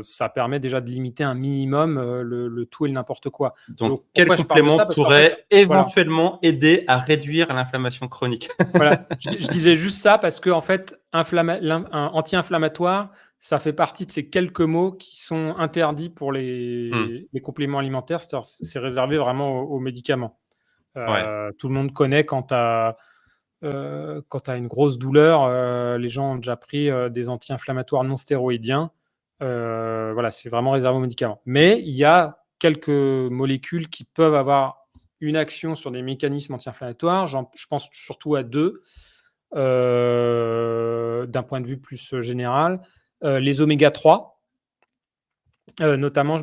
ça permet déjà de limiter un minimum, le tout et le n'importe quoi. Donc, Donc quel pourquoi je parle de complément ça? Parce qu'en fait, pourrait voilà. éventuellement aider à réduire l'inflammation chronique? Voilà, je disais juste ça parce que en fait, un anti-inflammatoire, ça fait partie de ces quelques mots qui sont interdits pour Hmm. les compléments alimentaires. C'est réservé vraiment aux médicaments. Ouais. Tout le monde connaît quand tu as une grosse douleur, les gens ont déjà pris des anti-inflammatoires non stéroïdiens. Voilà, c'est vraiment réservé aux médicaments. Mais il y a quelques molécules qui peuvent avoir une action sur des mécanismes anti-inflammatoires. Je pense surtout à deux, d'un point de vue plus général. Les oméga 3, notamment,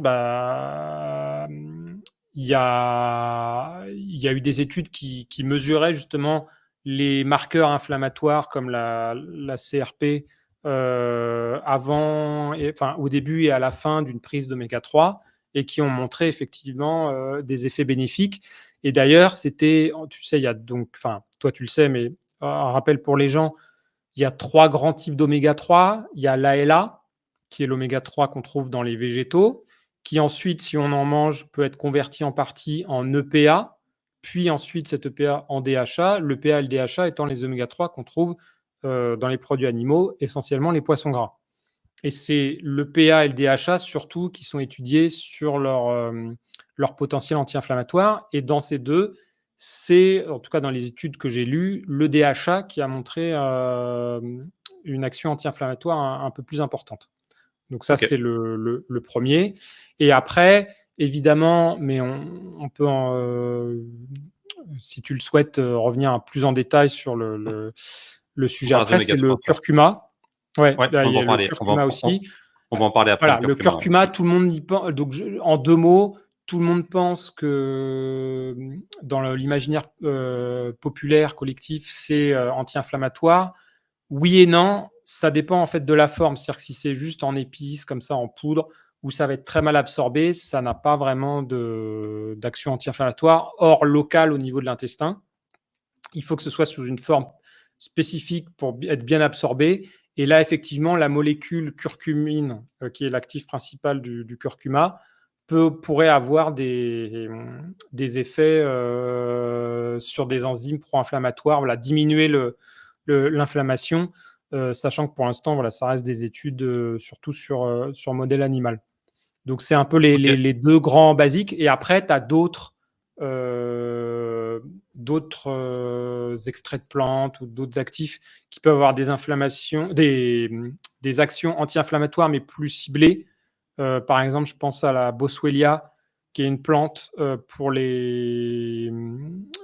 il y a eu des études qui mesuraient justement les marqueurs inflammatoires comme la CRP au début et à la fin d'une prise d'oméga 3 et qui ont montré effectivement des effets bénéfiques. Et d'ailleurs, tu sais, il y a donc, enfin, toi tu le sais, mais un rappel pour les gens, il y a 3 grands types d'oméga 3. Il y a l'ALA, qui est l'oméga 3 qu'on trouve dans les végétaux, qui ensuite, si on en mange, peut être converti en partie en EPA, puis ensuite cet EPA en DHA. L'EPA et le DHA étant les oméga 3 qu'on trouve dans les produits animaux, essentiellement les poissons gras. Et c'est l'EPA et le DHA surtout qui sont étudiés sur leur potentiel anti-inflammatoire. Et dans ces deux, c'est, en tout cas dans les études que j'ai lues, le DHA qui a montré une action anti-inflammatoire un peu plus importante. Donc ça, Ok. c'est le premier. Et après, évidemment, mais on peut, si tu le souhaites, revenir plus en détail sur le On sujet parlera des après, oméga c'est le 3 après. curcuma. Ouais, Ouais, là, on il va y en a le parler. curcuma aussi. On va en parler après le Voilà, le curcuma. Ouais. curcuma, tout le monde y pense. Donc, en 2 mots, tout le monde pense que dans l'imaginaire populaire, collectif, c'est anti-inflammatoire. Oui et non, ça dépend en fait de la forme. C'est-à-dire que si c'est juste en épices, comme ça, en poudre, où ça va être très mal absorbé, ça n'a pas vraiment d'action anti-inflammatoire, hors locale au niveau de l'intestin. Il faut que ce soit sous une forme spécifique pour être bien absorbé. Et là, effectivement, la molécule curcumine, qui est l'actif principal du curcuma, pourrait avoir des effets sur des enzymes pro-inflammatoires, voilà, diminuer l'inflammation, sachant que pour l'instant, voilà, ça reste des études surtout sur modèle animal. Donc, c'est un peu Ok. les deux grands basiques. Et après, tu as d'autres extraits de plantes ou d'autres actifs qui peuvent avoir des inflammations, des actions anti-inflammatoires, mais plus ciblées. Par exemple, je pense à la Boswellia, qui est une plante pour les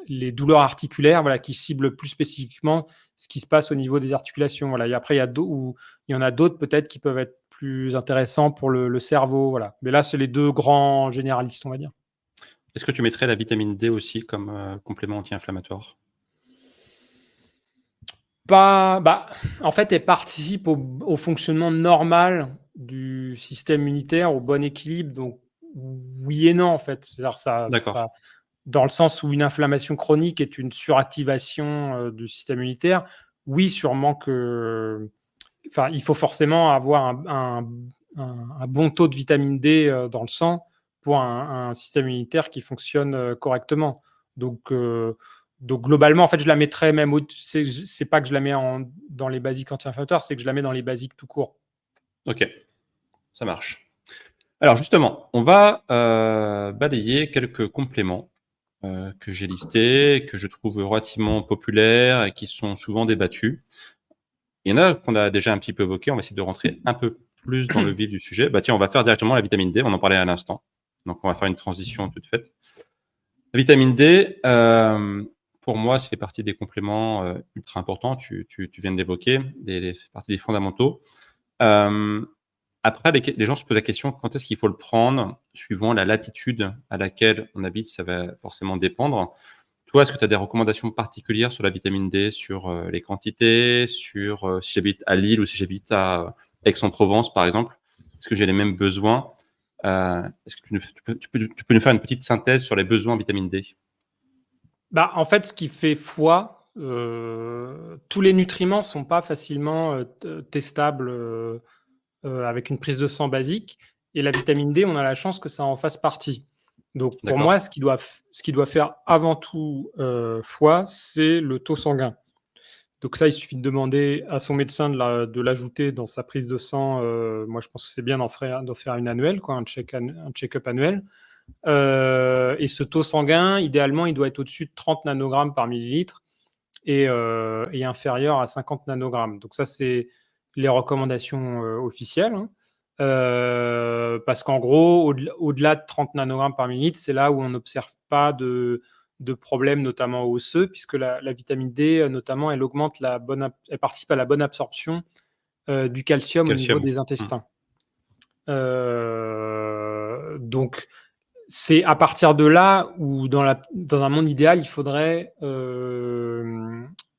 douleurs articulaires, voilà, qui cible plus spécifiquement ce qui se passe au niveau des articulations. Voilà. Et après, il y en a d'autres peut-être qui peuvent être plus intéressants pour le cerveau. Voilà. Mais là, c'est les deux grands généralistes, on va dire. Est-ce que tu mettrais la vitamine D aussi comme complément anti-inflammatoire? En fait, elle participe au fonctionnement normal du système immunitaire, au bon équilibre. Donc, oui et non, en fait. C'est-à-dire D'accord. dans le sens où une inflammation chronique est une suractivation du système immunitaire. Oui, sûrement que. Enfin, il faut forcément avoir un bon taux de vitamine D dans le sang pour un système immunitaire qui fonctionne correctement. Donc, globalement, en fait, je la mettrais même c'est pas que je la mets dans les basiques anti-inflammatoires, c'est que je la mets dans les basiques tout court. Ok, ça marche. Alors justement, on va balayer quelques compléments que j'ai listés, que je trouve relativement populaires et qui sont souvent débattus. Il y en a qu'on a déjà un petit peu évoqué, on va essayer de rentrer un peu plus dans le vif du sujet. Bah tiens, on va faire directement la vitamine D, on en parlait à l'instant. Donc on va faire une transition toute faite. La vitamine D, pour moi, ça fait partie des compléments ultra importants, tu viens de l'évoquer, fait partie des fondamentaux. Après, les gens se posent la question, quand est-ce qu'il faut le prendre? Suivant la latitude à laquelle on habite, ça va forcément dépendre. Toi, est-ce que tu as des recommandations particulières sur la vitamine D, sur les quantités, sur si j'habite à Lille ou si j'habite à Aix-en-Provence, par exemple? Est-ce que j'ai les mêmes besoins? Est-ce que tu peux nous faire une petite synthèse sur les besoins en vitamine D? En fait, ce qui fait foi, tous les nutriments ne sont pas facilement testables avec une prise de sang basique. Et la vitamine D, on a la chance que ça en fasse partie. Donc, pour moi, D'accord. ce qui doit faire avant tout foi, c'est le taux sanguin. Donc ça, il suffit de demander à son médecin de l'ajouter dans sa prise de sang. Moi, je pense que c'est bien d'en faire une annuelle, quoi, un check-up annuel. Et ce taux sanguin, idéalement, il doit être au-dessus de 30 nanogrammes par millilitre et inférieur à 50 nanogrammes. Donc ça, c'est les recommandations officielles. Hein. Parce qu'en gros, au-delà de 30 nanogrammes par millilitre, c'est là où on n'observe pas de problèmes, notamment osseux, puisque la vitamine D, notamment, elle participe à la bonne absorption du calcium au niveau Calcium. des intestins. Donc, c'est à partir de là où, dans un monde idéal, il faudrait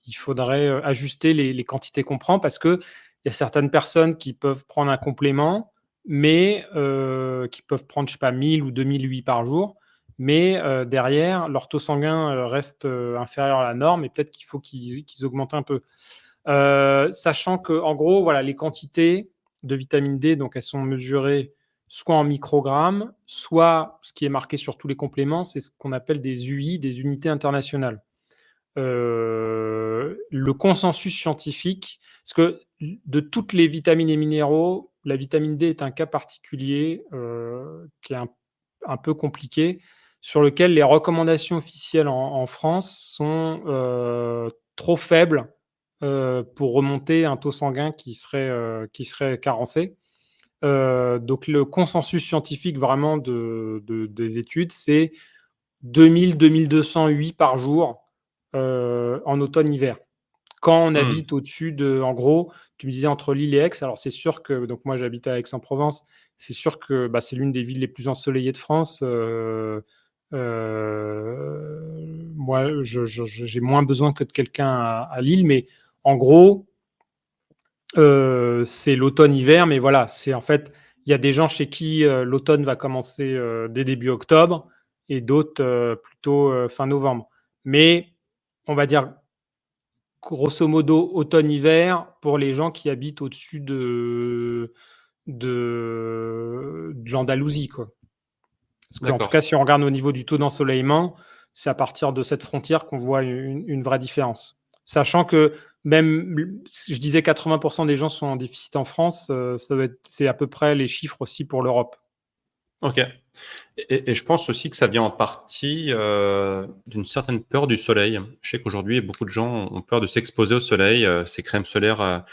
il faudrait ajuster les quantités qu'on prend parce qu'il y a certaines personnes qui peuvent prendre un complément, mais qui peuvent prendre, je sais pas, 1000 ou 2000 UI par jour. Mais derrière, leur taux sanguin reste inférieur à la norme et peut-être qu'il faut qu'ils augmentent un peu. Sachant que, en gros, voilà, les quantités de vitamine D, donc elles sont mesurées soit en microgrammes, soit ce qui est marqué sur tous les compléments, c'est ce qu'on appelle des UI, des unités internationales. Le consensus scientifique, parce que de toutes les vitamines et minéraux, la vitamine D est un cas particulier qui est un peu compliqué, sur lequel les recommandations officielles en France sont trop faibles pour remonter un taux sanguin qui serait carencé. Donc le consensus scientifique vraiment des études, c'est 2000-2200 UI par jour en automne-hiver. Quand on habite au-dessus de, en gros, tu me disais entre Lille et Aix, alors c'est sûr que, donc moi j'habite à Aix-en-Provence, c'est sûr que c'est l'une des villes les plus ensoleillées de France. Moi, j'ai moins besoin que de quelqu'un à Lille, mais en gros, c'est l'automne-hiver, mais voilà, c'est en fait, il y a des gens chez qui l'automne va commencer dès début octobre et d'autres plutôt fin novembre. Mais on va dire grosso modo automne-hiver pour les gens qui habitent au-dessus de l'Andalousie, quoi. Parce qu'en tout D'accord. cas, si on regarde au niveau du taux d'ensoleillement, c'est à partir de cette frontière qu'on voit une vraie différence. Sachant que même, je disais 80% des gens sont en déficit en France, c'est à peu près les chiffres aussi pour l'Europe. Ok. Et je pense aussi que ça vient en partie d'une certaine peur du soleil. Je sais qu'aujourd'hui, beaucoup de gens ont peur de s'exposer au soleil, ces crèmes solaires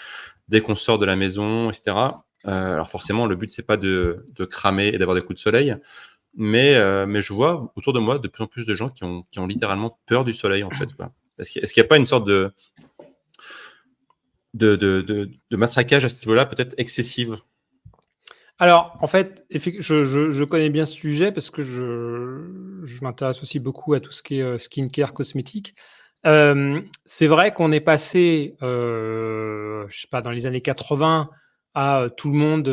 dès qu'on sort de la maison, etc. Alors forcément, le but, c'est pas de cramer et d'avoir des coups de soleil, mais je vois autour de moi de plus en plus de gens qui ont littéralement peur du soleil, en fait, quoi. Est-ce qu'il n'y a pas une sorte de matraquage à ce niveau-là, peut-être excessive? Alors, en fait, je connais bien ce sujet parce que je m'intéresse aussi beaucoup à tout ce qui est skincare cosmétique. C'est vrai qu'on est passé, je sais pas, dans les années 80 à tout le monde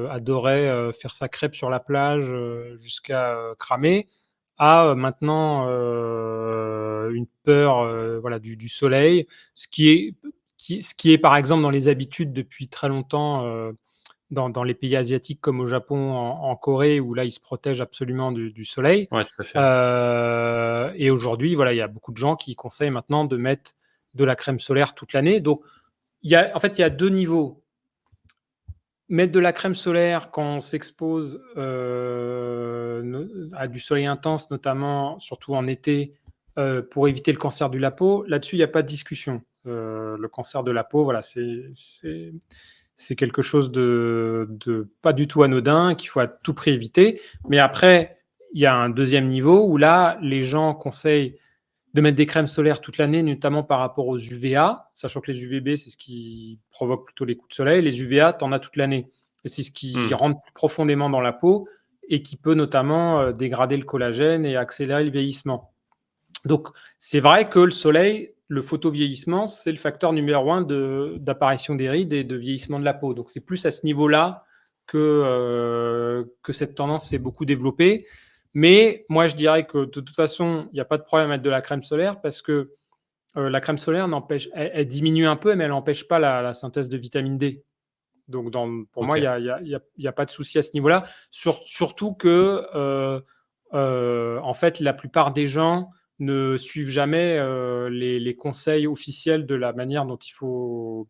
adorait faire sa crêpe sur la plage jusqu'à cramer, à maintenant une peur voilà, du soleil, ce qui est par exemple dans les habitudes depuis très longtemps. Dans les pays asiatiques comme au Japon, en Corée, où là, ils se protègent absolument du soleil. Ouais, tout à fait. Et aujourd'hui, voilà, il y a beaucoup de gens qui conseillent maintenant de mettre de la crème solaire toute l'année. Donc, en fait, il y a deux niveaux. Mettre de la crème solaire quand on s'expose à du soleil intense, notamment, surtout en été, pour éviter le cancer de la peau, là-dessus, il n'y a pas de discussion. Le cancer de la peau, voilà, c'est quelque chose de pas du tout anodin, qu'il faut à tout prix éviter. Mais après, il y a un deuxième niveau où là, les gens conseillent de mettre des crèmes solaires toute l'année, notamment par rapport aux UVA, sachant que les UVB, c'est ce qui provoque plutôt les coups de soleil. Les UVA, tu en as toute l'année. Et c'est ce qui rentre plus profondément dans la peau et qui peut notamment dégrader le collagène et accélérer le vieillissement. Donc, c'est vrai que le soleil, le photovieillissement, c'est le facteur numéro 1 d'apparition des rides et de vieillissement de la peau. Donc, c'est plus à ce niveau-là que cette tendance s'est beaucoup développée. Mais moi, je dirais que de toute façon, il n'y a pas de problème à mettre de la crème solaire parce que la crème solaire elle diminue un peu, mais elle n'empêche pas la synthèse de vitamine D. Donc, pour moi, il Ok. n'y a pas de souci à ce niveau-là. Surtout que, en fait, la plupart des gens ne suivent jamais les conseils officiels de la manière dont il faut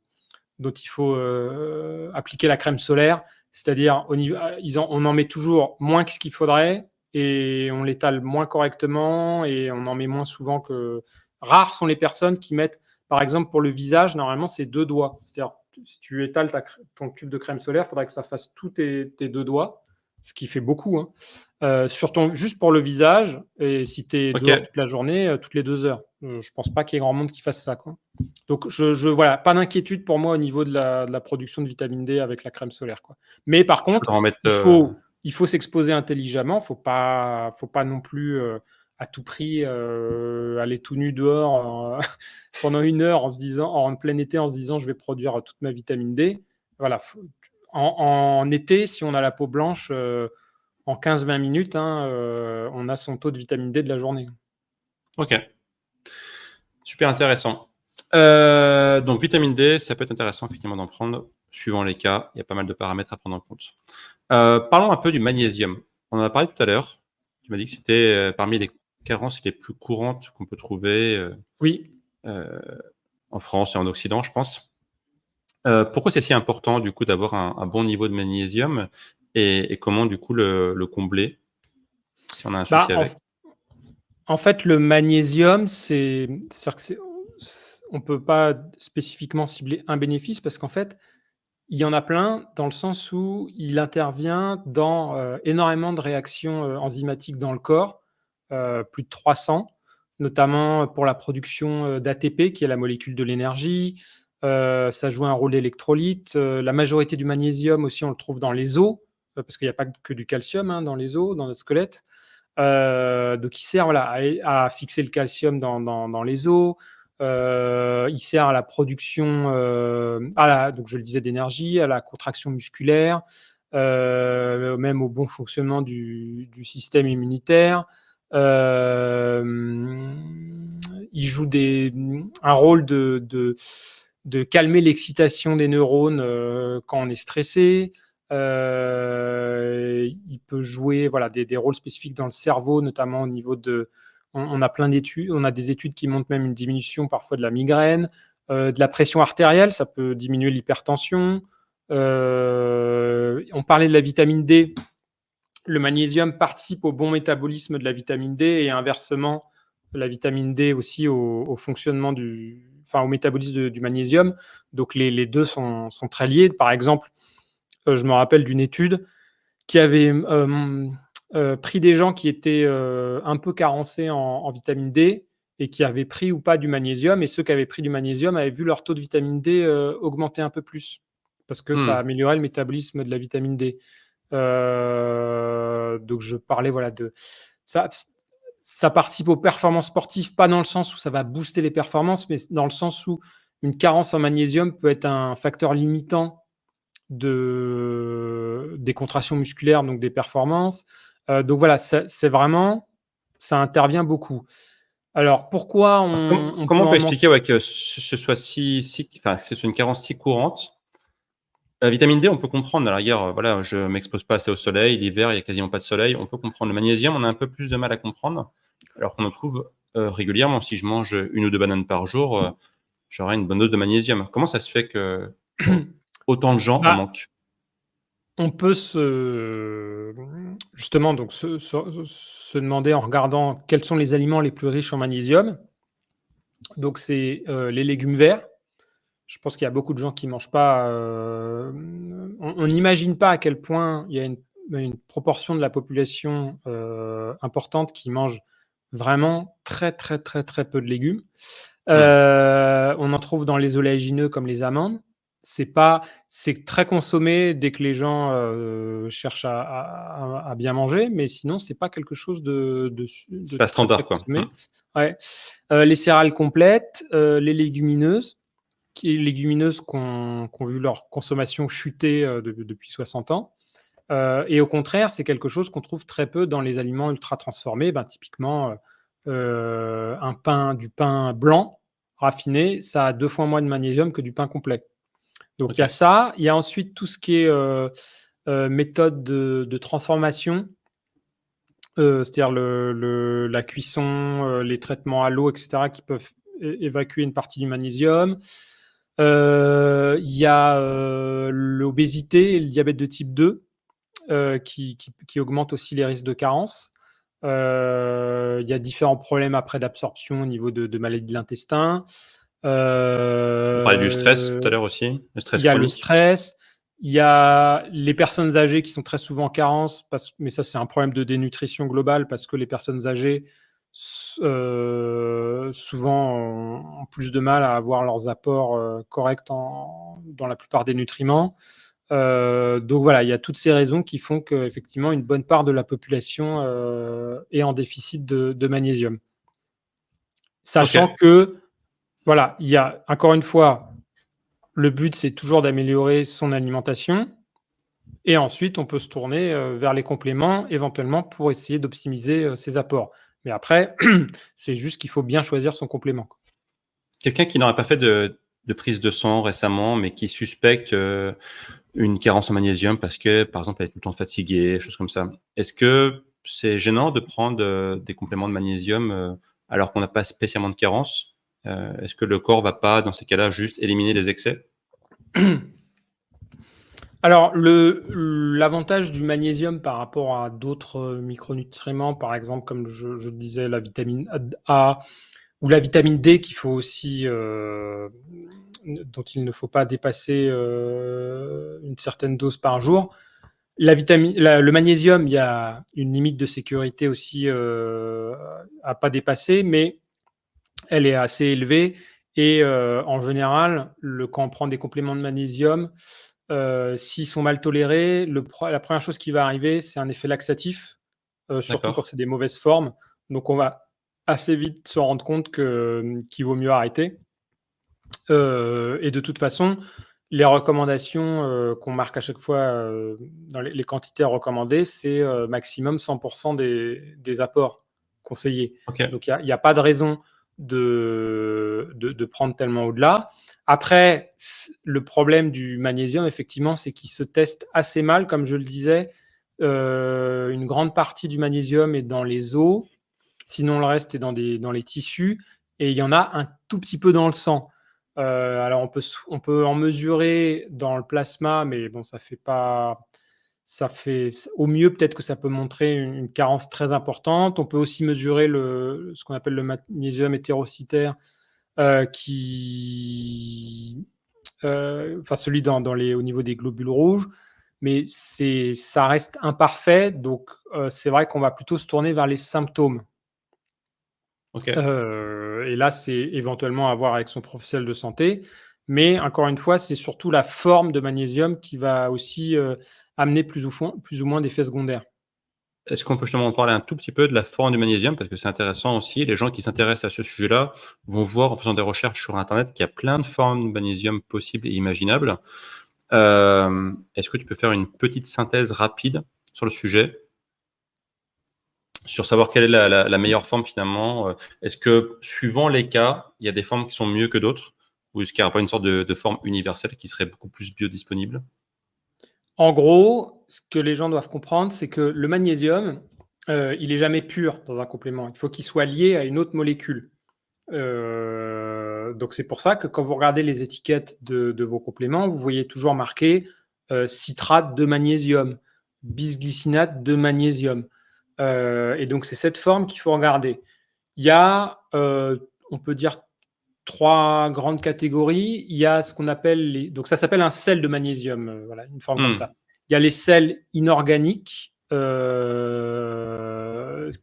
appliquer la crème solaire. C'est-à-dire, on en met toujours moins que ce qu'il faudrait et on l'étale moins correctement et on en met moins souvent que. Rares sont les personnes qui mettent, par exemple, pour le visage, normalement, c'est 2 doigts. C'est-à-dire, si tu étales ton tube de crème solaire, il faudrait que ça fasse tous tes 2 doigts, ce qui fait beaucoup. Hein. Juste pour le visage, et si tu es dehors Ok. toute la journée, toutes les 2 heures. Je pense pas qu'il y ait grand monde qui fasse ça. Quoi. Donc, voilà, pas d'inquiétude pour moi au niveau de la production de vitamine D avec la crème solaire. Quoi. Mais par Il contre, faudra en mettre. il faut s'exposer intelligemment. Faut pas non plus à tout prix aller tout nu dehors pendant 1 heure en plein été, en se disant je vais produire toute ma vitamine D. Voilà. En été, si on a la peau blanche, en 15-20 minutes, on a son taux de vitamine D de la journée. Ok, super intéressant. Donc, vitamine D, ça peut être intéressant effectivement d'en prendre suivant les cas. Il y a pas mal de paramètres à prendre en compte. Parlons un peu du magnésium. On en a parlé tout à l'heure. Tu m'as dit que c'était parmi les carences les plus courantes qu'on peut trouver Oui. en France et en Occident, je pense. Pourquoi c'est si important du coup d'avoir un bon niveau de magnésium et comment du coup le combler si on a un souci avec? En fait, le magnésium, on ne peut pas spécifiquement cibler un bénéfice parce qu'en fait, il y en a plein dans le sens où il intervient dans énormément de réactions enzymatiques dans le corps, plus de 300, notamment pour la production d'ATP, qui est la molécule de l'énergie. Ça joue un rôle d'électrolyte. La majorité du magnésium aussi, on le trouve dans les os, parce qu'il n'y a pas que du calcium dans les os, dans notre squelette. Donc il sert à fixer le calcium dans les os. Il sert à la production, donc je le disais, d'énergie, à la contraction musculaire, même au bon fonctionnement du système immunitaire. Il joue un rôle de calmer l'excitation des neurones quand on est stressé. Il peut jouer des rôles spécifiques dans le cerveau, notamment au niveau de... On a plein d'études, on a des études qui montrent même une diminution parfois de la migraine, de la pression artérielle, ça peut diminuer l'hypertension. On parlait de la vitamine D. Le magnésium participe au bon métabolisme de la vitamine D et inversement, la vitamine D aussi au fonctionnement au métabolisme du magnésium. Donc les deux sont très liés. Par exemple, je me rappelle d'une étude qui avait pris des gens qui étaient un peu carencés en vitamine D et qui avaient pris ou pas du magnésium. Et ceux qui avaient pris du magnésium avaient vu leur taux de vitamine D augmenter un peu plus parce que ça améliorait le métabolisme de la vitamine D. Donc je parlais de ça. Ça participe aux performances sportives, pas dans le sens où ça va booster les performances, mais dans le sens où une carence en magnésium peut être un facteur limitant des contractions musculaires, donc des performances. Donc voilà, c'est vraiment, ça intervient beaucoup. Alors pourquoi Comment peut on peut en expliquer manquer? que ce soit enfin, que ce soit une carence si courante? La vitamine D, on peut comprendre. À la rigueur, voilà, je m'expose pas assez au soleil. L'hiver, il y a quasiment pas de soleil. On peut comprendre. Le magnésium, on a un peu plus de mal à comprendre, alors qu'on en trouve régulièrement. Si je mange 1 ou 2 bananes par jour, j'aurai une bonne dose de magnésium. Comment ça se fait que autant de gens en Bah, manquent? on peut justement donc se demander en regardant quels sont les aliments les plus riches en magnésium. Donc c'est les légumes verts. Je pense qu'il y a beaucoup de gens qui mangent pas. On n'imagine pas à quel point il y a une proportion de la population importante qui mange vraiment très très très très peu de légumes. On en trouve dans les oléagineux comme les amandes. C'est très consommé dès que les gens cherchent à bien manger, mais sinon c'est pas quelque chose C'est de pas très très standard, quoi. consommé. Ouais. Les céréales complètes, les légumineuses qui ont vu leur consommation chuter depuis 60 ans. Et au contraire, c'est quelque chose qu'on trouve très peu dans les aliments ultra transformés. Typiquement, du pain blanc raffiné, ça a 2 fois moins de magnésium que du pain complet. Donc il y a OK. ça. Il y a ensuite tout ce qui est méthode de transformation, c'est-à-dire la cuisson, les traitements à l'eau, etc., qui peuvent évacuer une partie du magnésium. Il y a l'obésité et le diabète de type 2 qui augmentent aussi les risques de carence. Il y a différents problèmes après d'absorption au niveau de maladies de l'intestin. On parlait du stress tout à Euh, l'heure aussi, le il stress y a le chronique. stress, il y a les personnes âgées qui sont très souvent en carence, mais ça c'est un problème de dénutrition globale parce que les personnes âgées souvent ont plus de mal à avoir leurs apports corrects dans la plupart des nutriments. Donc voilà, il y a toutes ces raisons qui font qu'effectivement, une bonne part de la population est en déficit de magnésium. Sachant Ok. que, voilà, il y a encore une fois, le but, c'est toujours d'améliorer son alimentation. Et ensuite, on peut se tourner vers les compléments, éventuellement, pour essayer d'optimiser ses apports. Mais après, c'est juste qu'il faut bien choisir son complément. Quelqu'un qui n'aurait pas fait de prise de sang récemment, mais qui suspecte une carence en magnésium parce que, par exemple, elle est tout le temps fatiguée, choses comme ça. Est-ce que c'est gênant de prendre des compléments de magnésium alors qu'on n'a pas spécialement de carence? Est-ce que le corps va pas, dans ces cas-là, juste éliminer les excès? Alors, l'avantage du magnésium par rapport à d'autres micronutriments, par exemple, comme je disais, la vitamine A ou la vitamine D qu'il faut aussi, dont il ne faut pas dépasser une certaine dose par jour. Le magnésium, il y a une limite de sécurité aussi à pas dépasser, mais elle est assez élevée. Et en général, quand on prend des compléments de magnésium, s'ils sont mal tolérés, la première chose qui va arriver, c'est un effet laxatif, surtout quand D'accord. c'est des mauvaises formes. Donc on va assez vite se rendre compte qu'il vaut mieux arrêter. Et de toute façon, les recommandations qu'on marque à chaque fois dans les quantités recommandées, c'est maximum 100% des apports conseillés. Ok. Donc il n'y a pas de raison de prendre tellement au-delà. Après, le problème du magnésium, effectivement, c'est qu'il se teste assez mal, comme je le disais. Une grande partie du magnésium est dans les os, sinon le reste est dans les tissus, et il y en a un tout petit peu dans le sang. Alors on peut en mesurer dans le plasma, mais bon, ça fait pas. Ça fait au mieux peut-être que ça peut montrer une carence très importante. On peut aussi mesurer ce qu'on appelle le magnésium hétérocytaire, enfin celui au niveau des globules rouges, mais ça reste imparfait. Donc c'est vrai qu'on va plutôt se tourner vers les symptômes. Ok. Et là, c'est éventuellement à voir avec son professionnel de santé. Mais encore une fois, c'est surtout la forme de magnésium qui va aussi amener plus ou moins d'effets secondaires. Est-ce qu'on peut justement en parler un tout petit peu de la forme du magnésium? Parce que c'est intéressant aussi. Les gens qui s'intéressent à ce sujet-là vont voir en faisant des recherches sur Internet qu'il y a plein de formes de magnésium possibles et imaginables. Est-ce que tu peux faire une petite synthèse rapide sur le sujet? Sur savoir quelle est la meilleure forme finalement? Est-ce que suivant les cas, il y a des formes qui sont mieux que d'autres? Ou est-ce qu'il n'y aura pas une sorte de forme universelle qui serait beaucoup plus biodisponible? En gros, ce que les gens doivent comprendre, c'est que le magnésium, il est jamais pur dans un complément. Il faut qu'il soit lié à une autre molécule. Donc c'est pour ça que quand vous regardez les étiquettes de vos compléments, vous voyez toujours marqué citrate de magnésium, bisglycinate de magnésium. Et donc c'est cette forme qu'il faut regarder. Il y a, on peut dire, 3 grandes catégories. Il y a ce qu'on appelle donc ça s'appelle un sel de magnésium, voilà, une forme comme ça. Hmm. Il y a les sels inorganiques,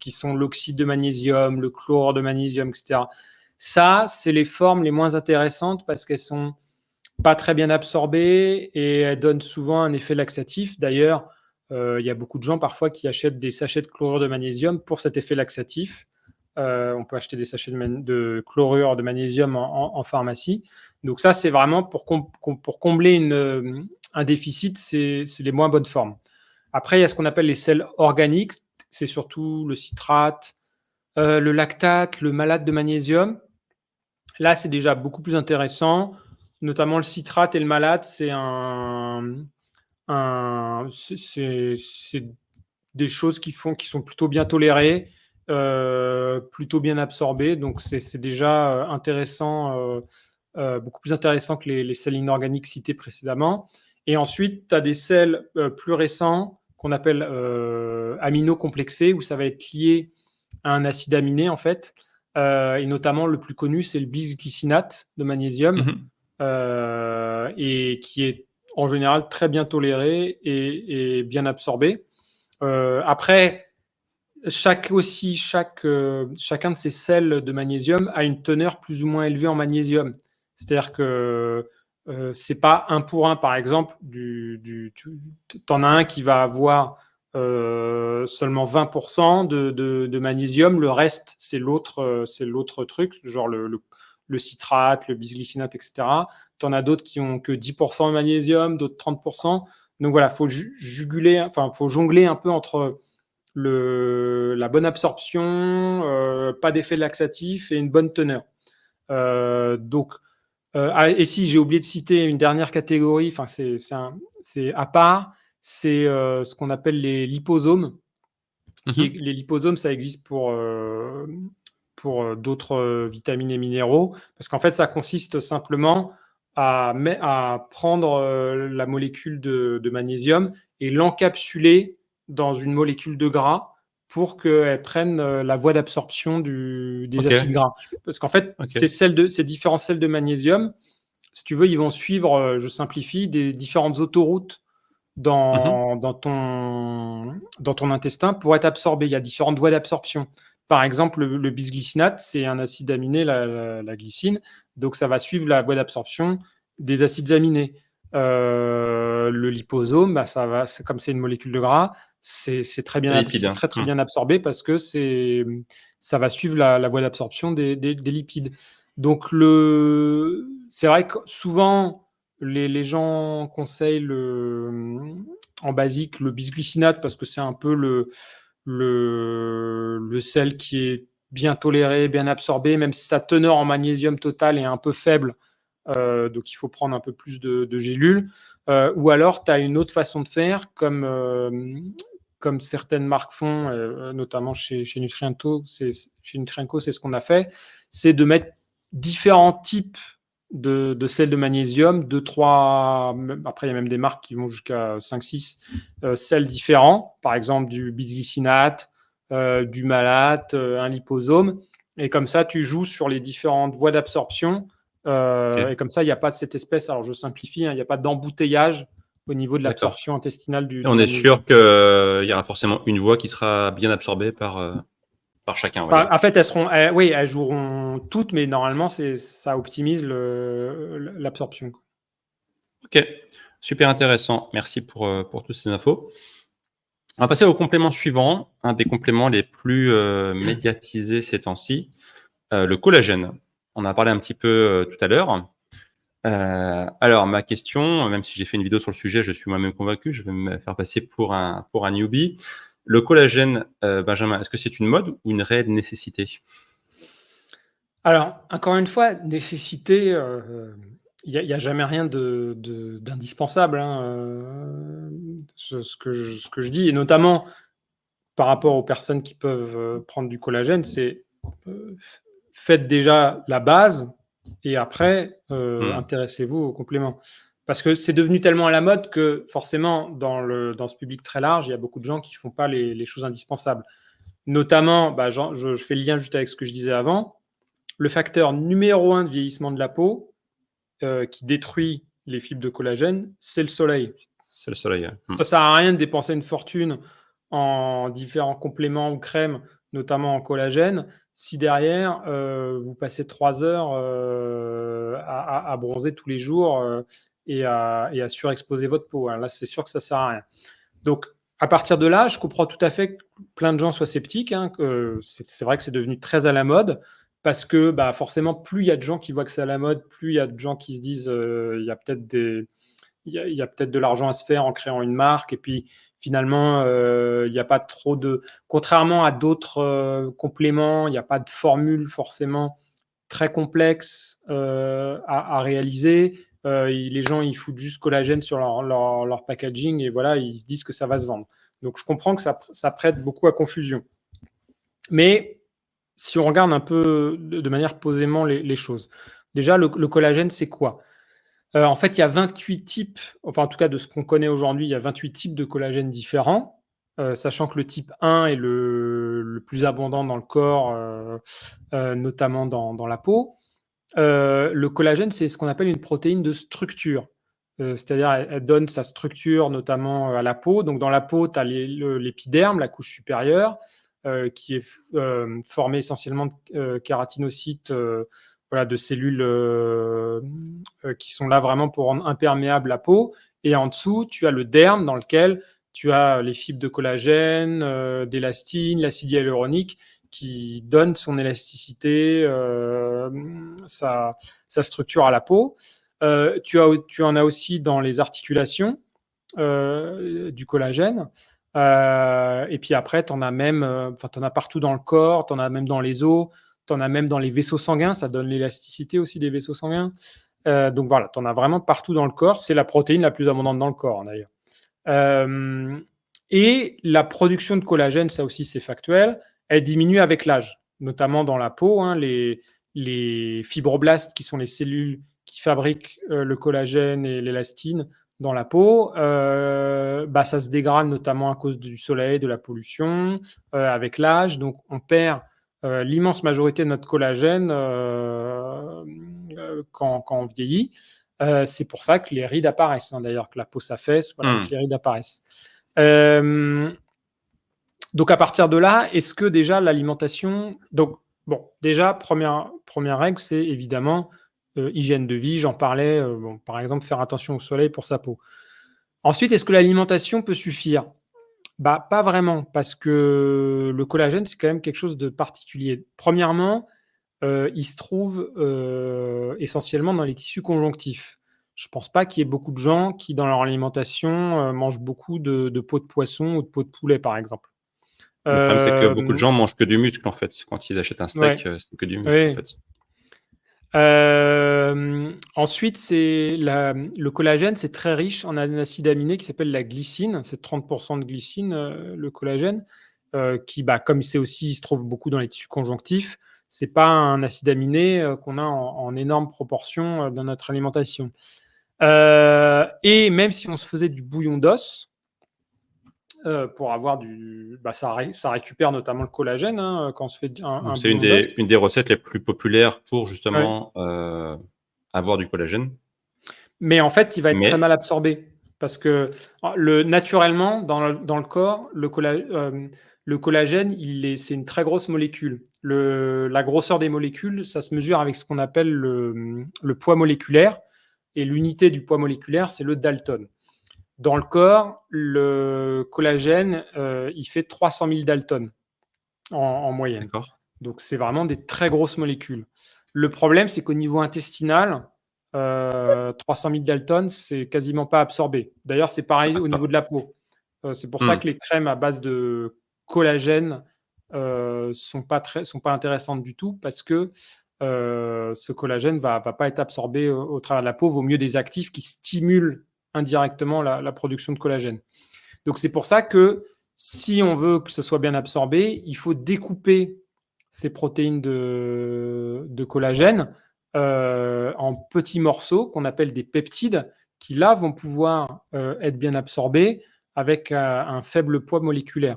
qui sont l'oxyde de magnésium, le chlorure de magnésium, etc. Ça, c'est les formes les moins intéressantes parce qu'elles sont pas très bien absorbées et elles donnent souvent un effet laxatif. D'ailleurs, il y a beaucoup de gens parfois qui achètent des sachets de chlorure de magnésium pour cet effet laxatif. On peut acheter des sachets de chlorure de magnésium en pharmacie. Donc ça, c'est vraiment pour combler un déficit, c'est les moins bonnes formes. Après, il y a ce qu'on appelle les sels organiques. C'est surtout le citrate, le lactate, le malate de magnésium. Là, c'est déjà beaucoup plus intéressant. Notamment le citrate et le malate, c'est des choses qui sont plutôt bien tolérées, plutôt bien absorbées. Donc, c'est déjà intéressant, beaucoup plus intéressant que les sels inorganiques cités précédemment. Et ensuite, tu as des sels plus récents qu'on appelle aminocomplexés, où ça va être lié à un acide aminé, en fait. Et notamment, le plus connu, c'est le bisglycinate de magnésium, Mhm. et qui est en général très bien toléré et bien absorbé. Après, chacun de ces sels de magnésium a une teneur plus ou moins élevée en magnésium. C'est-à-dire que c'est pas un pour un, par exemple, t'en as un qui va avoir seulement 20% de magnésium, le reste, c'est l'autre truc, genre le citrate, le bisglycinate, etc. Tu en as d'autres qui ont que 10% de magnésium, d'autres 30%. Donc voilà, faut faut jongler un peu entre la bonne absorption, pas d'effet laxatif et une bonne teneur. Et si j'ai oublié de citer une dernière catégorie, enfin c'est à part, c'est ce qu'on appelle les liposomes. Mhm. Les liposomes, ça existe pour d'autres vitamines et minéraux, parce qu'en fait, ça consiste simplement à prendre la molécule de magnésium et l'encapsuler dans une molécule de gras pour qu'elle prenne la voie d'absorption des Ok, acides gras. Parce qu'en fait, ok. ces différents sels de magnésium, si tu veux, ils vont suivre, je simplifie, des différentes autoroutes Mhm. dans ton intestin pour être absorbé. Il y a différentes voies d'absorption. Par exemple, le bisglycinate, c'est un acide aminé, la glycine, donc ça va suivre la voie d'absorption des acides aminés. Le liposome, bah, comme c'est une molécule de gras, c'est très Les bien, lipides, hein. très bien absorbé parce que ça va suivre la voie d'absorption des lipides. Donc c'est vrai que souvent les gens conseillent en basique le bisglycinate parce que c'est un peu le sel qui est bien toléré, bien absorbé, même si sa teneur en magnésium total est un peu faible. Donc il faut prendre un peu plus de gélules. Ou alors, tu as une autre façon de faire, comme certaines marques font, notamment chez Nutriento, chez Nutrienco, c'est ce qu'on a fait, c'est de mettre différents types de sels de magnésium, 2, 3, après il y a même des marques qui vont jusqu'à 5, 6 sels différents, par exemple du bisglycinate, du malate, un liposome, et comme ça tu joues sur les différentes voies d'absorption, Ok, et comme ça il n'y a pas de cette espèce, alors je simplifie, hein, il n'y a pas d'embouteillage au niveau de d'accord. l'absorption intestinale Et du on est magnésium. sûr qu'il y aura forcément une voie qui sera bien absorbée par chacun, on va Enfin, dire. en fait, oui, elles joueront toutes, mais normalement, ça optimise l'absorption. Ok, super intéressant. Merci pour toutes ces infos. On va passer au complément suivant, un des compléments les plus médiatisés ces temps-ci, le collagène. On en a parlé un petit peu tout à l'heure. Alors, ma question, même si j'ai fait une vidéo sur le sujet, je suis moi-même convaincu, je vais me faire passer pour un newbie. Le collagène, Benjamin, est-ce que c'est une mode ou une réelle nécessité? Alors, encore une fois, nécessité, il y a jamais rien d'indispensable, hein, ce que je dis, et notamment par rapport aux personnes qui peuvent prendre du collagène, c'est euh, faites déjà la base et après Hmm. intéressez-vous aux compléments. Parce que c'est devenu tellement à la mode que forcément, dans ce public très large, il y a beaucoup de gens qui ne font pas les choses indispensables. Notamment, bah, je fais le lien juste avec ce que je disais avant, le facteur numéro un de vieillissement de la peau qui détruit les fibres de collagène, c'est le soleil. C'est le soleil. Hmm. Ça sert à rien de dépenser une fortune en différents compléments ou crèmes, notamment en collagène, si derrière, vous passez 3 heures à bronzer tous les jours et à surexposer votre peau. Là, c'est sûr que ça sert à rien. Donc, à partir de là, je comprends tout à fait que plein de gens soient sceptiques, hein, que c'est vrai que c'est devenu très à la mode, parce que bah, forcément, plus il y a de gens qui voient que c'est à la mode, plus il y a de gens qui se disent il y a peut-être il y a peut-être de l'argent à se faire en créant une marque. Et puis finalement, il n'y a pas trop de. Contrairement à d'autres compléments, il n'y a pas de formule forcément très complexe à réaliser. Les gens, ils foutent juste collagène sur leur packaging et voilà, ils se disent que ça va se vendre. Donc je comprends que ça prête beaucoup à confusion. Mais si on regarde un peu de manière posément les choses, déjà, le collagène, c'est quoi? En fait, il y a 28 types, enfin en tout cas de ce qu'on connaît aujourd'hui, il y a 28 types de collagène différents, sachant que le type 1 est le plus abondant dans le corps, notamment dans la peau. Le collagène, c'est ce qu'on appelle une protéine de structure. C'est-à-dire elle donne sa structure notamment à la peau. Donc dans la peau, tu as l'épiderme, la couche supérieure, qui est formée essentiellement de kératinocytes, voilà, de cellules qui sont là vraiment pour rendre imperméable la peau. Et en dessous, tu as le derme dans lequel tu as les fibres de collagène, d'élastine, l'acide hyaluronique qui donne son élasticité, sa structure à la peau. Tu en as aussi dans les articulations du collagène. Et puis après, tu en as même, t'en as partout dans le corps, tu en as même dans les os, tu en as même dans les vaisseaux sanguins, ça donne l'élasticité aussi des vaisseaux sanguins. Donc voilà, tu en as vraiment partout dans le corps. C'est la protéine la plus abondante dans le corps, d'ailleurs. Et la production de collagène, ça aussi c'est factuel, elle diminue avec l'âge, notamment dans la peau. Les fibroblastes, qui sont les cellules qui fabriquent le collagène et l'élastine dans la peau, ça se dégrade notamment à cause du soleil, de la pollution, avec l'âge. Donc on perd l'immense majorité de notre collagène quand on vieillit. C'est pour ça que les rides apparaissent, d'ailleurs, que la peau s'affaisse, voilà, que les rides apparaissent. Donc à partir de là, est-ce que déjà l'alimentation... Donc bon, déjà, première règle, c'est évidemment hygiène de vie, j'en parlais, par exemple, faire attention au soleil pour sa peau. Ensuite, est-ce que l'alimentation peut suffire ? Pas vraiment, parce que le collagène, c'est quand même quelque chose de particulier. Premièrement, il se trouve essentiellement dans les tissus conjonctifs. Je ne pense pas qu'il y ait beaucoup de gens qui, dans leur alimentation, mangent beaucoup de peau de poisson ou de peau de poulet, par exemple. Le problème, c'est que beaucoup de gens mangent que du muscle, en fait. Quand ils achètent un steak, Ouais. c'est que du muscle, en Oui. fait. Ensuite, le collagène, c'est très riche en un acide aminé qui s'appelle la glycine. C'est 30% de glycine, le collagène, qui, comme c'est aussi, il se trouve beaucoup dans les tissus conjonctifs, c'est pas un acide aminé qu'on a en énorme proportion dans notre alimentation. Et même si on se faisait du bouillon d'os, pour avoir ça récupère notamment le collagène quand on se fait un C'est bouillon d'os. une des recettes les plus populaires pour Ouais. justement avoir du collagène. Mais en fait, il va être très Mais mal absorbé parce que naturellement, dans le corps, le collagène, c'est une très grosse molécule. La grosseur des molécules, ça se mesure avec ce qu'on appelle le poids moléculaire. Et l'unité du poids moléculaire, c'est le Dalton. Dans le corps, le collagène, il fait 300 000 Dalton en moyenne. d'accord. Donc, c'est vraiment des très grosses molécules. Le problème, c'est qu'au niveau intestinal, 300 000 Dalton, c'est quasiment pas absorbé. D'ailleurs, c'est Ça pareil passe au niveau pas. de la peau. C'est pour ça que les crèmes à base de collagène sont pas intéressantes du tout parce que ce collagène va pas être absorbé au travers de la peau. Il vaut mieux des actifs qui stimulent indirectement la production de collagène. Donc, c'est pour ça que si on veut que ce soit bien absorbé, il faut découper ces protéines de collagène en petits morceaux qu'on appelle des peptides qui, là, vont pouvoir être bien absorbés avec un faible poids moléculaire.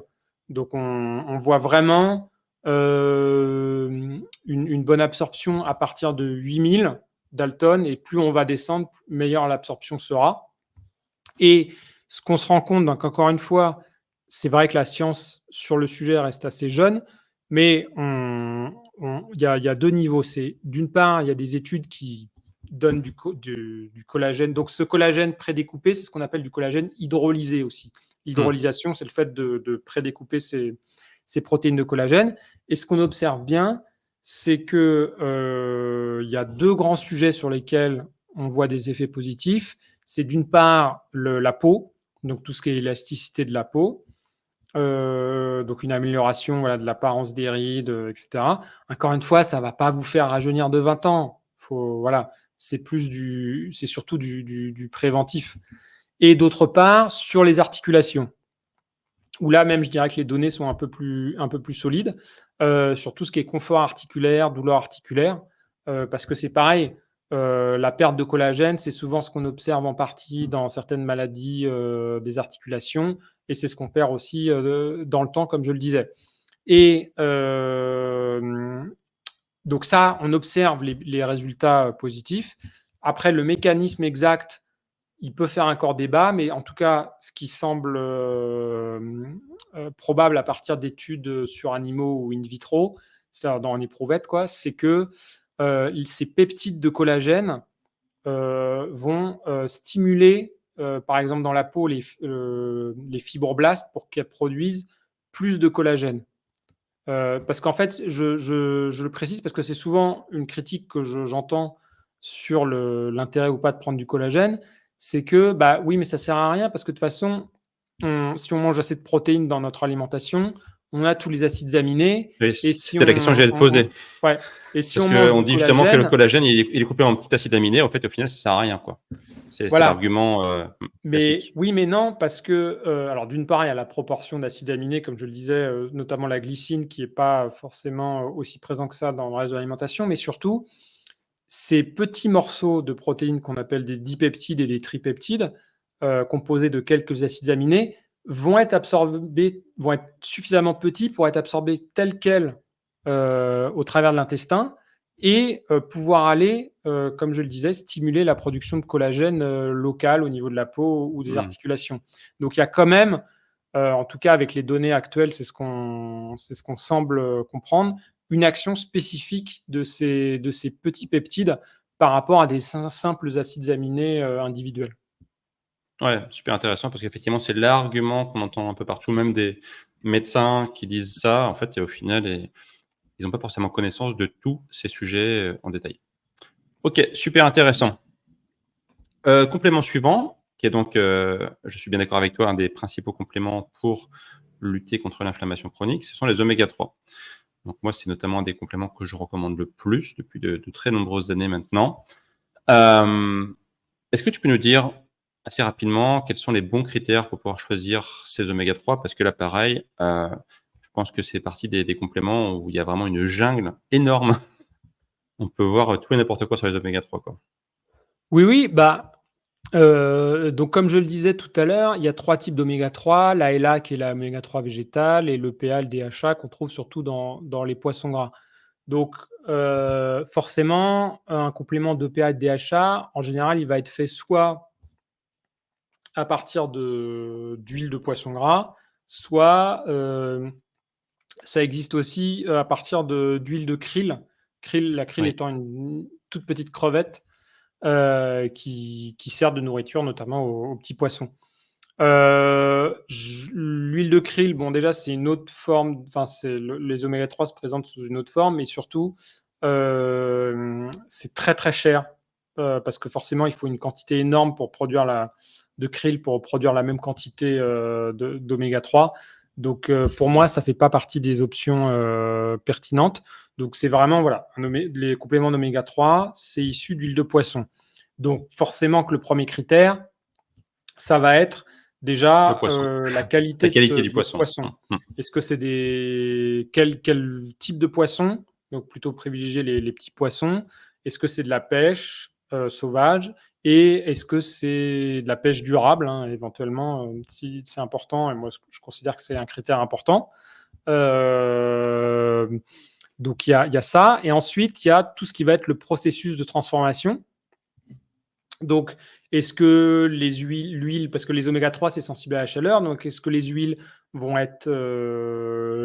Donc, on voit vraiment une bonne absorption à partir de 8000 Dalton, et plus on va descendre, meilleure l'absorption sera. Et ce qu'on se rend compte, donc encore une fois, c'est vrai que la science sur le sujet reste assez jeune, mais il y a deux niveaux. C'est d'une part, il y a des études qui donnent du collagène. Donc ce collagène prédécoupé, c'est ce qu'on appelle du collagène hydrolysé aussi. L'hydrolysation, c'est le fait de prédécouper ces protéines de collagène. Et ce qu'on observe bien, c'est que il y a deux grands sujets sur lesquels on voit des effets positifs. C'est d'une part la peau, donc tout ce qui est élasticité de la peau, donc une amélioration de l'apparence des rides, etc. Encore une fois, ça ne va pas vous faire rajeunir de 20 ans. C'est surtout du préventif. Et d'autre part, sur les articulations, où là même, je dirais que les données sont un peu plus solides, sur tout ce qui est confort articulaire, douleur articulaire, parce que c'est pareil, la perte de collagène, c'est souvent ce qu'on observe en partie dans certaines maladies des articulations, et c'est ce qu'on perd aussi dans le temps, comme je le disais. Et donc ça, on observe les résultats positifs. Après, le mécanisme exact, il peut faire encore débat, mais en tout cas, ce qui semble probable à partir d'études sur animaux ou in vitro, c'est-à-dire dans l'éprouvette, c'est que ces peptides de collagène vont stimuler, par exemple dans la peau, les fibroblastes pour qu'elles produisent plus de collagène. Parce qu'en fait, je le précise parce que c'est souvent une critique que j'entends sur l'intérêt ou pas de prendre du collagène, c'est que, bah oui, mais ça sert à rien parce que de toute façon, si on mange assez de protéines dans notre alimentation, on a tous les acides aminés Et et si c'était la question que j'allais te poser. ouais, et si Parce on mange qu'on du dit justement que le collagène, collagène, il est coupé en petits acides aminés. En fait, au final, ça sert à rien, quoi. C'est voilà. l'argument Mais classique. oui, mais non, parce que, alors d'une part, il y a la proportion d'acides aminés, comme je le disais, notamment la glycine, qui est pas forcément aussi présent que ça dans le reste de l'alimentation, mais surtout, ces petits morceaux de protéines qu'on appelle des dipeptides et des tripeptides, composés de quelques acides aminés, vont être suffisamment petits pour être absorbés tels quels, au travers de l'intestin et pouvoir aller, comme je le disais, stimuler la production de collagène, local au niveau de la peau ou des Mmh. articulations. Donc il y a quand même, en tout cas avec les données actuelles, c'est ce qu'on semble, comprendre, une action spécifique de ces petits peptides par rapport à des simples acides aminés, individuels. Ouais, super intéressant parce qu'effectivement, c'est l'argument qu'on entend un peu partout, même des médecins qui disent ça, en fait et au final ils ont pas forcément connaissance de tous ces sujets, en détail. OK, super intéressant. Complément suivant, qui est donc, je suis bien d'accord avec toi, un des principaux compléments pour lutter contre l'inflammation chronique, ce sont les oméga 3. Donc moi, c'est notamment un des compléments que je recommande le plus depuis de très nombreuses années maintenant. Hem, Est-ce que tu peux nous dire assez rapidement quels sont les bons critères pour pouvoir choisir ces oméga 3? Parce que là, pareil, je pense que c'est partie des compléments où il y a vraiment une jungle énorme. On peut voir, tout et n'importe quoi sur les oméga 3, quoi. Oui, oui, bah, donc comme je le disais tout à l'heure, il y a 3 types d'oméga 3, l'ALA qui est l'oméga 3 végétal et l'EPA, le DHA qu'on trouve surtout dans les poissons gras. Donc, forcément, un complément d'EPA et de DHA, en général, il va être fait soit à partir d'huile de poisson gras, soit, ça existe aussi, à partir d'huile de krill. La krill Oui. étant une toute petite crevette, qui sert de nourriture notamment aux petits poissons. L'huile de krill, bon déjà c'est une autre forme, enfin les oméga 3 se présentent sous une autre forme, mais surtout, c'est très, très cher, parce que forcément il faut une quantité énorme pour produire de krill pour produire la même quantité, d'oméga 3. Donc, pour moi, ça fait pas partie des options, pertinentes. Donc c'est vraiment, voilà, les compléments d'oméga 3, c'est issu d'huile de poisson. Donc forcément que le premier critère, ça va être Le déjà, poisson, la la qualité qualité du de ce poisson. poisson. Mmh. Est-ce que c'est quel type de poisson? Donc plutôt privilégier les petits poissons. Est-ce que c'est de la pêche, sauvage? Et est-ce que c'est de la pêche durable, hein, éventuellement, si c'est important et moi je considère que c'est un critère important. Hem, donc il y a ça et ensuite il y a tout ce qui va être le processus de transformation. Donc, est-ce que l'huile, parce que les oméga 3, c'est sensible à la chaleur, donc est-ce que les huiles vont être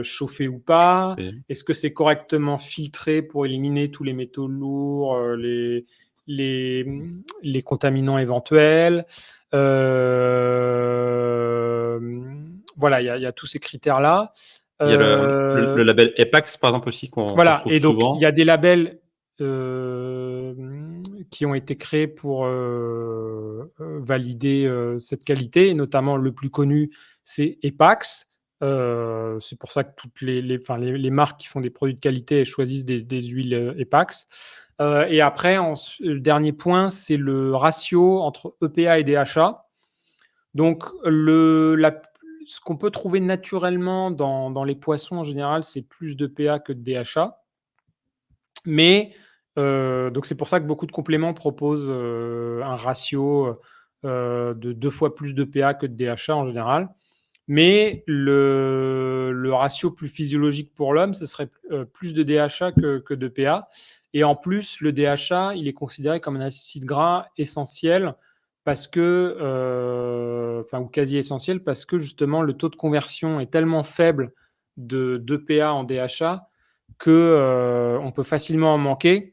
chauffées ou pas? Et Est-ce que c'est correctement filtré pour éliminer tous les métaux lourds, les, les contaminants éventuels? Voilà, il y a tous ces critères-là. il y a le label EPAX, par exemple, aussi qu'on Voilà, trouve et donc il y souvent. a des labels, qui ont été créés pour, valider, cette qualité et notamment le plus connu, c'est Epax. C'est pour ça que toutes enfin les marques qui font des produits de qualité, elles choisissent des huiles, Epax. Et après le dernier point, c'est le ratio entre EPA et DHA. Donc ce qu'on peut trouver naturellement dans les poissons en général, c'est plus d'EPA que de DHA. Mais donc c'est pour ça que beaucoup de compléments proposent, un ratio, de 2 fois plus de PA que de DHA en général. Mais le ratio plus physiologique pour l'homme, ce serait, plus de DHA que de PA et en plus, le DHA, il est considéré comme un acide gras essentiel parce que, enfin ou quasi essentiel parce que justement le taux de conversion est tellement faible de PA en DHA que, on peut facilement en manquer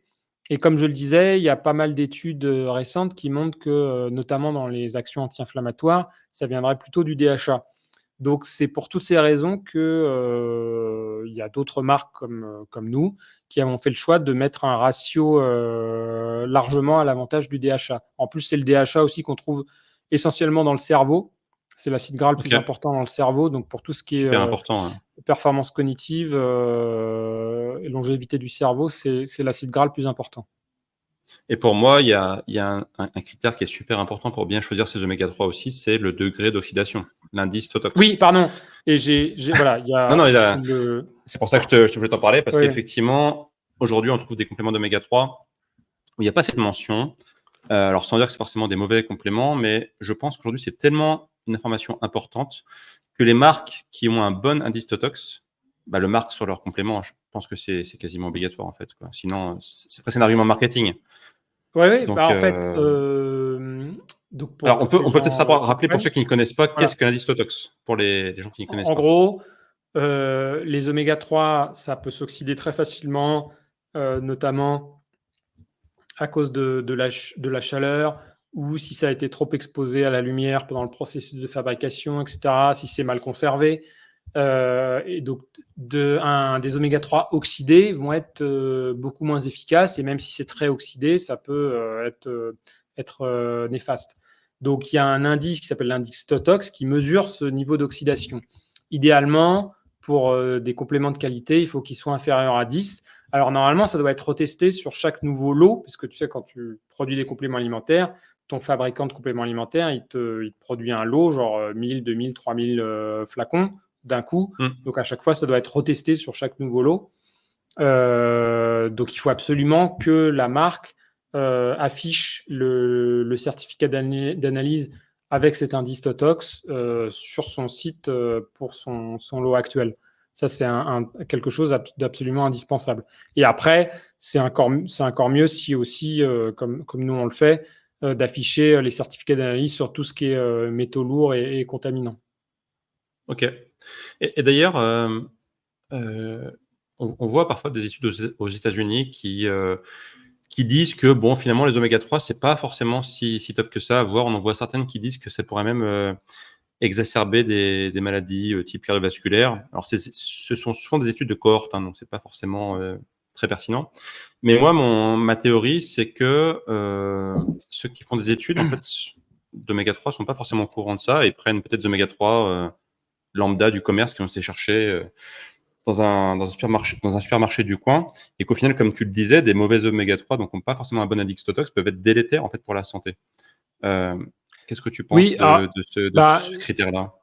Et comme je le disais, il y a pas mal d'études récentes qui montrent que, notamment dans les actions anti-inflammatoires, ça viendrait plutôt du DHA. Donc c'est pour toutes ces raisons que, il y a d'autres marques comme nous qui avons fait le choix de mettre un ratio, largement à l'avantage du DHA. En plus, c'est le DHA aussi qu'on trouve essentiellement dans le cerveau. C'est l'acide gras le Ok, plus important dans le cerveau, donc pour tout ce qui est, super important, hein. performance cognitive, et longévité du cerveau, c'est l'acide gras le plus important. Et pour moi, il y a un critère qui est super important pour bien choisir ces oméga 3 aussi, c'est le degré d'oxydation, l'indice Oui, Totox. pardon et voilà, il y Non, non, a le c'est pour ça que je voulais t'en parler, parce oui. qu'effectivement, aujourd'hui, on trouve des compléments d'oméga 3 où il n'y a pas cette mention. Alors, sans dire que c'est forcément des mauvais compléments, mais je pense qu'aujourd'hui, c'est tellement une information importante que les marques qui ont un bon indice Totox, bah, le marquent sur leurs compléments. Je pense que c'est quasiment obligatoire, en fait, quoi. Sinon, c'est presque un argument marketing. Oui, oui, bah, Donc, en fait, donc alors, pour que on les peut peut-être gens, rappeler pour comprennent, ceux qui ne connaissent pas, voilà. qu'est-ce que l'indice Totox, pour les gens qui ne connaissent En pas. gros, les oméga 3, ça peut s'oxyder très facilement, notamment à cause de la chaleur ou si ça a été trop exposé à la lumière pendant le processus de fabrication et cetera, si c'est mal conservé. Et donc des oméga 3 oxydés vont être, beaucoup moins efficaces et même si c'est très oxydé, ça peut, être, néfaste. Donc il y a un indice qui s'appelle l'indice Totox qui mesure ce niveau d'oxydation. Idéalement, pour, des compléments de qualité, il faut qu'ils soient inférieurs à 10. Alors normalement, ça doit être retesté sur chaque nouveau lot, parce que tu sais, quand tu produis des compléments alimentaires, ton fabricant de compléments alimentaires, il te produit un lot, genre 1000, 2000, 3000 flacons d'un coup. Hmm. Donc à chaque fois, ça doit être retesté sur chaque nouveau lot. Donc il faut absolument que la marque affiche le certificat d'analyse avec cet indice Totox sur son site pour son lot actuel. Ça, c'est quelque chose d'absolument indispensable. Et après, c'est encore mieux si aussi, comme nous on le fait, d'afficher les certificats d'analyse sur tout ce qui est métaux lourds et contaminants. Ok. Et d'ailleurs, on voit parfois des études aux États-Unis qui disent que bon, finalement, les oméga 3, c'est pas forcément si top que ça. Voire, on en voit certaines qui disent que ça pourrait même exacerber des maladies type cardiovasculaire. Alors, ce sont souvent des études de cohorte, hein, donc c'est pas forcément très pertinent. Mais moi, ma théorie, c'est que ceux qui font des études, en fait, d'oméga 3 sont pas forcément au courant de ça et prennent peut-être des oméga 3 lambda du commerce qui ont été chercher dans un supermarché du coin, et qu'au final, comme tu le disais, des mauvais oméga 3, donc n'ont pas forcément un bon indice Totox, peuvent être délétères en fait pour la santé. Euh, Qu'est-ce que tu penses Oui, de, ah, de bah, ce critère-là?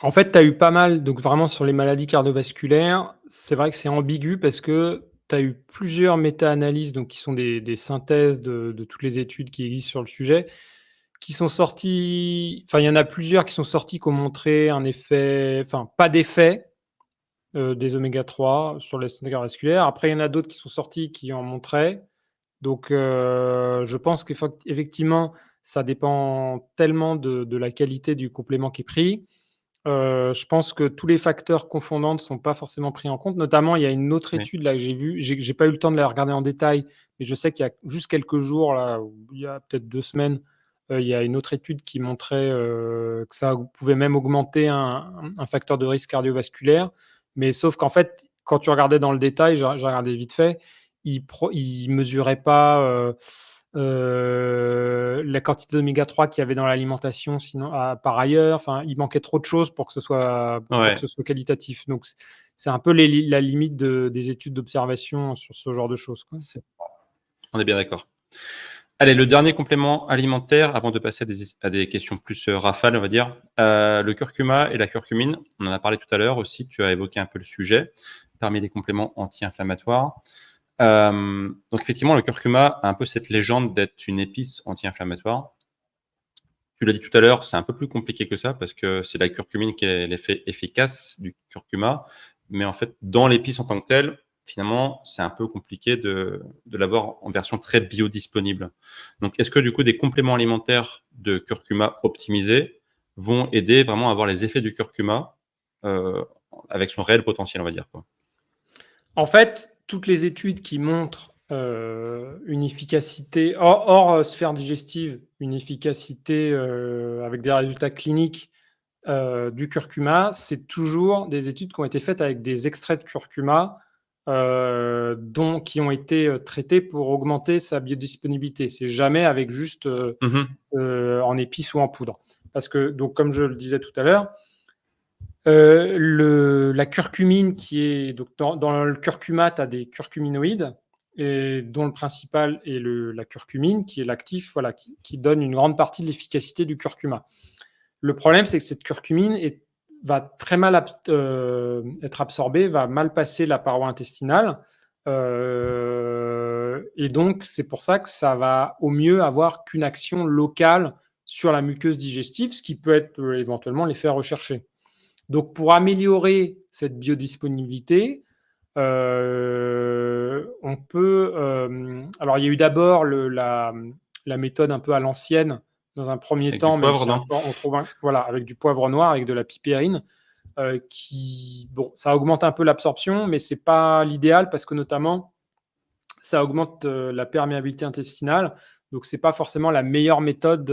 en fait, tu as eu pas mal, donc vraiment sur les maladies cardiovasculaires, c'est vrai que c'est ambigu parce que tu as eu plusieurs méta-analyses, donc qui sont des synthèses de toutes les études qui existent sur le sujet, qui sont sorties. Enfin, il y en a plusieurs qui sont sorties qui ont montré un effet, enfin, pas d'effet des oméga 3 sur les santé cardiovasculaire. Après, il y en a d'autres qui sont sortis qui en montraient. Donc, je pense qu'effectivement, ça dépend tellement de la qualité du complément qui est pris. Je pense que tous les facteurs confondants ne sont pas forcément pris en compte. Notamment, il y a une autre Oui. étude là que j'ai vue, j'ai pas eu le temps de la regarder en détail, mais je sais qu'il y a juste quelques jours là, ou il y a peut-être 2 semaines, il y a une autre étude qui montrait, que ça pouvait même augmenter un facteur de risque cardiovasculaire. Mais sauf qu'en fait, quand tu regardais dans le détail, j'ai regardé vite fait, ils mesuraient pas, la quantité d'oméga 3 qu'il y avait dans l'alimentation sinon par ailleurs, enfin, il manquait trop de choses pour que Ouais, ce soit qualitatif. Donc c'est un peu la limite des études d'observation sur ce genre de choses, quoi. on est bien d'accord. Allez, le dernier complément alimentaire, avant de passer à des questions plus rafales, on va dire. Le curcuma et la curcumine, on en a parlé tout à l'heure aussi, tu as évoqué un peu le sujet, parmi les compléments anti-inflammatoires. Donc effectivement, le curcuma a un peu cette légende d'être une épice anti-inflammatoire. Tu l'as dit tout à l'heure, c'est un peu plus compliqué que ça parce que c'est la curcumine qui est l'effet efficace du curcuma. Mais en fait, dans l'épice en tant que telle, finalement, c'est un peu compliqué de l'avoir en version très biodisponible. Donc, est-ce que du coup, des compléments alimentaires de curcuma optimisés vont aider vraiment à avoir les effets du curcuma euh, avec son réel potentiel, on va dire, quoi. En fait, toutes les études qui montrent, une efficacité hors sphère digestive, une efficacité avec des résultats cliniques du curcuma, c'est toujours des études qui ont été faites avec des extraits de curcuma qui ont été traités pour augmenter sa biodisponibilité. C'est jamais avec juste en épices ou en poudre. Parce que, donc, comme je le disais tout à l'heure, la curcumine qui est donc dans le curcuma, tu as des curcuminoïdes et dont le principal est la curcumine qui est l'actif, voilà, qui donne une grande partie de l'efficacité du curcuma. Le problème, c'est que cette curcumine va très mal être absorbée, va mal passer la paroi intestinale. Et donc, c'est pour ça que ça va au mieux avoir qu'une action locale sur la muqueuse digestive, ce qui peut être éventuellement l'effet recherché. Donc, pour améliorer cette biodisponibilité, on peut. Alors, il y a eu d'abord la méthode un peu à l'ancienne, dans un premier Avec du temps, même poivre, si non? on trouve voilà, avec du poivre noir, avec de la pipérine, bon, ça augmente un peu l'absorption, mais c'est pas l'idéal parce que notamment, ça augmente la perméabilité intestinale. Donc, c'est pas forcément la meilleure méthode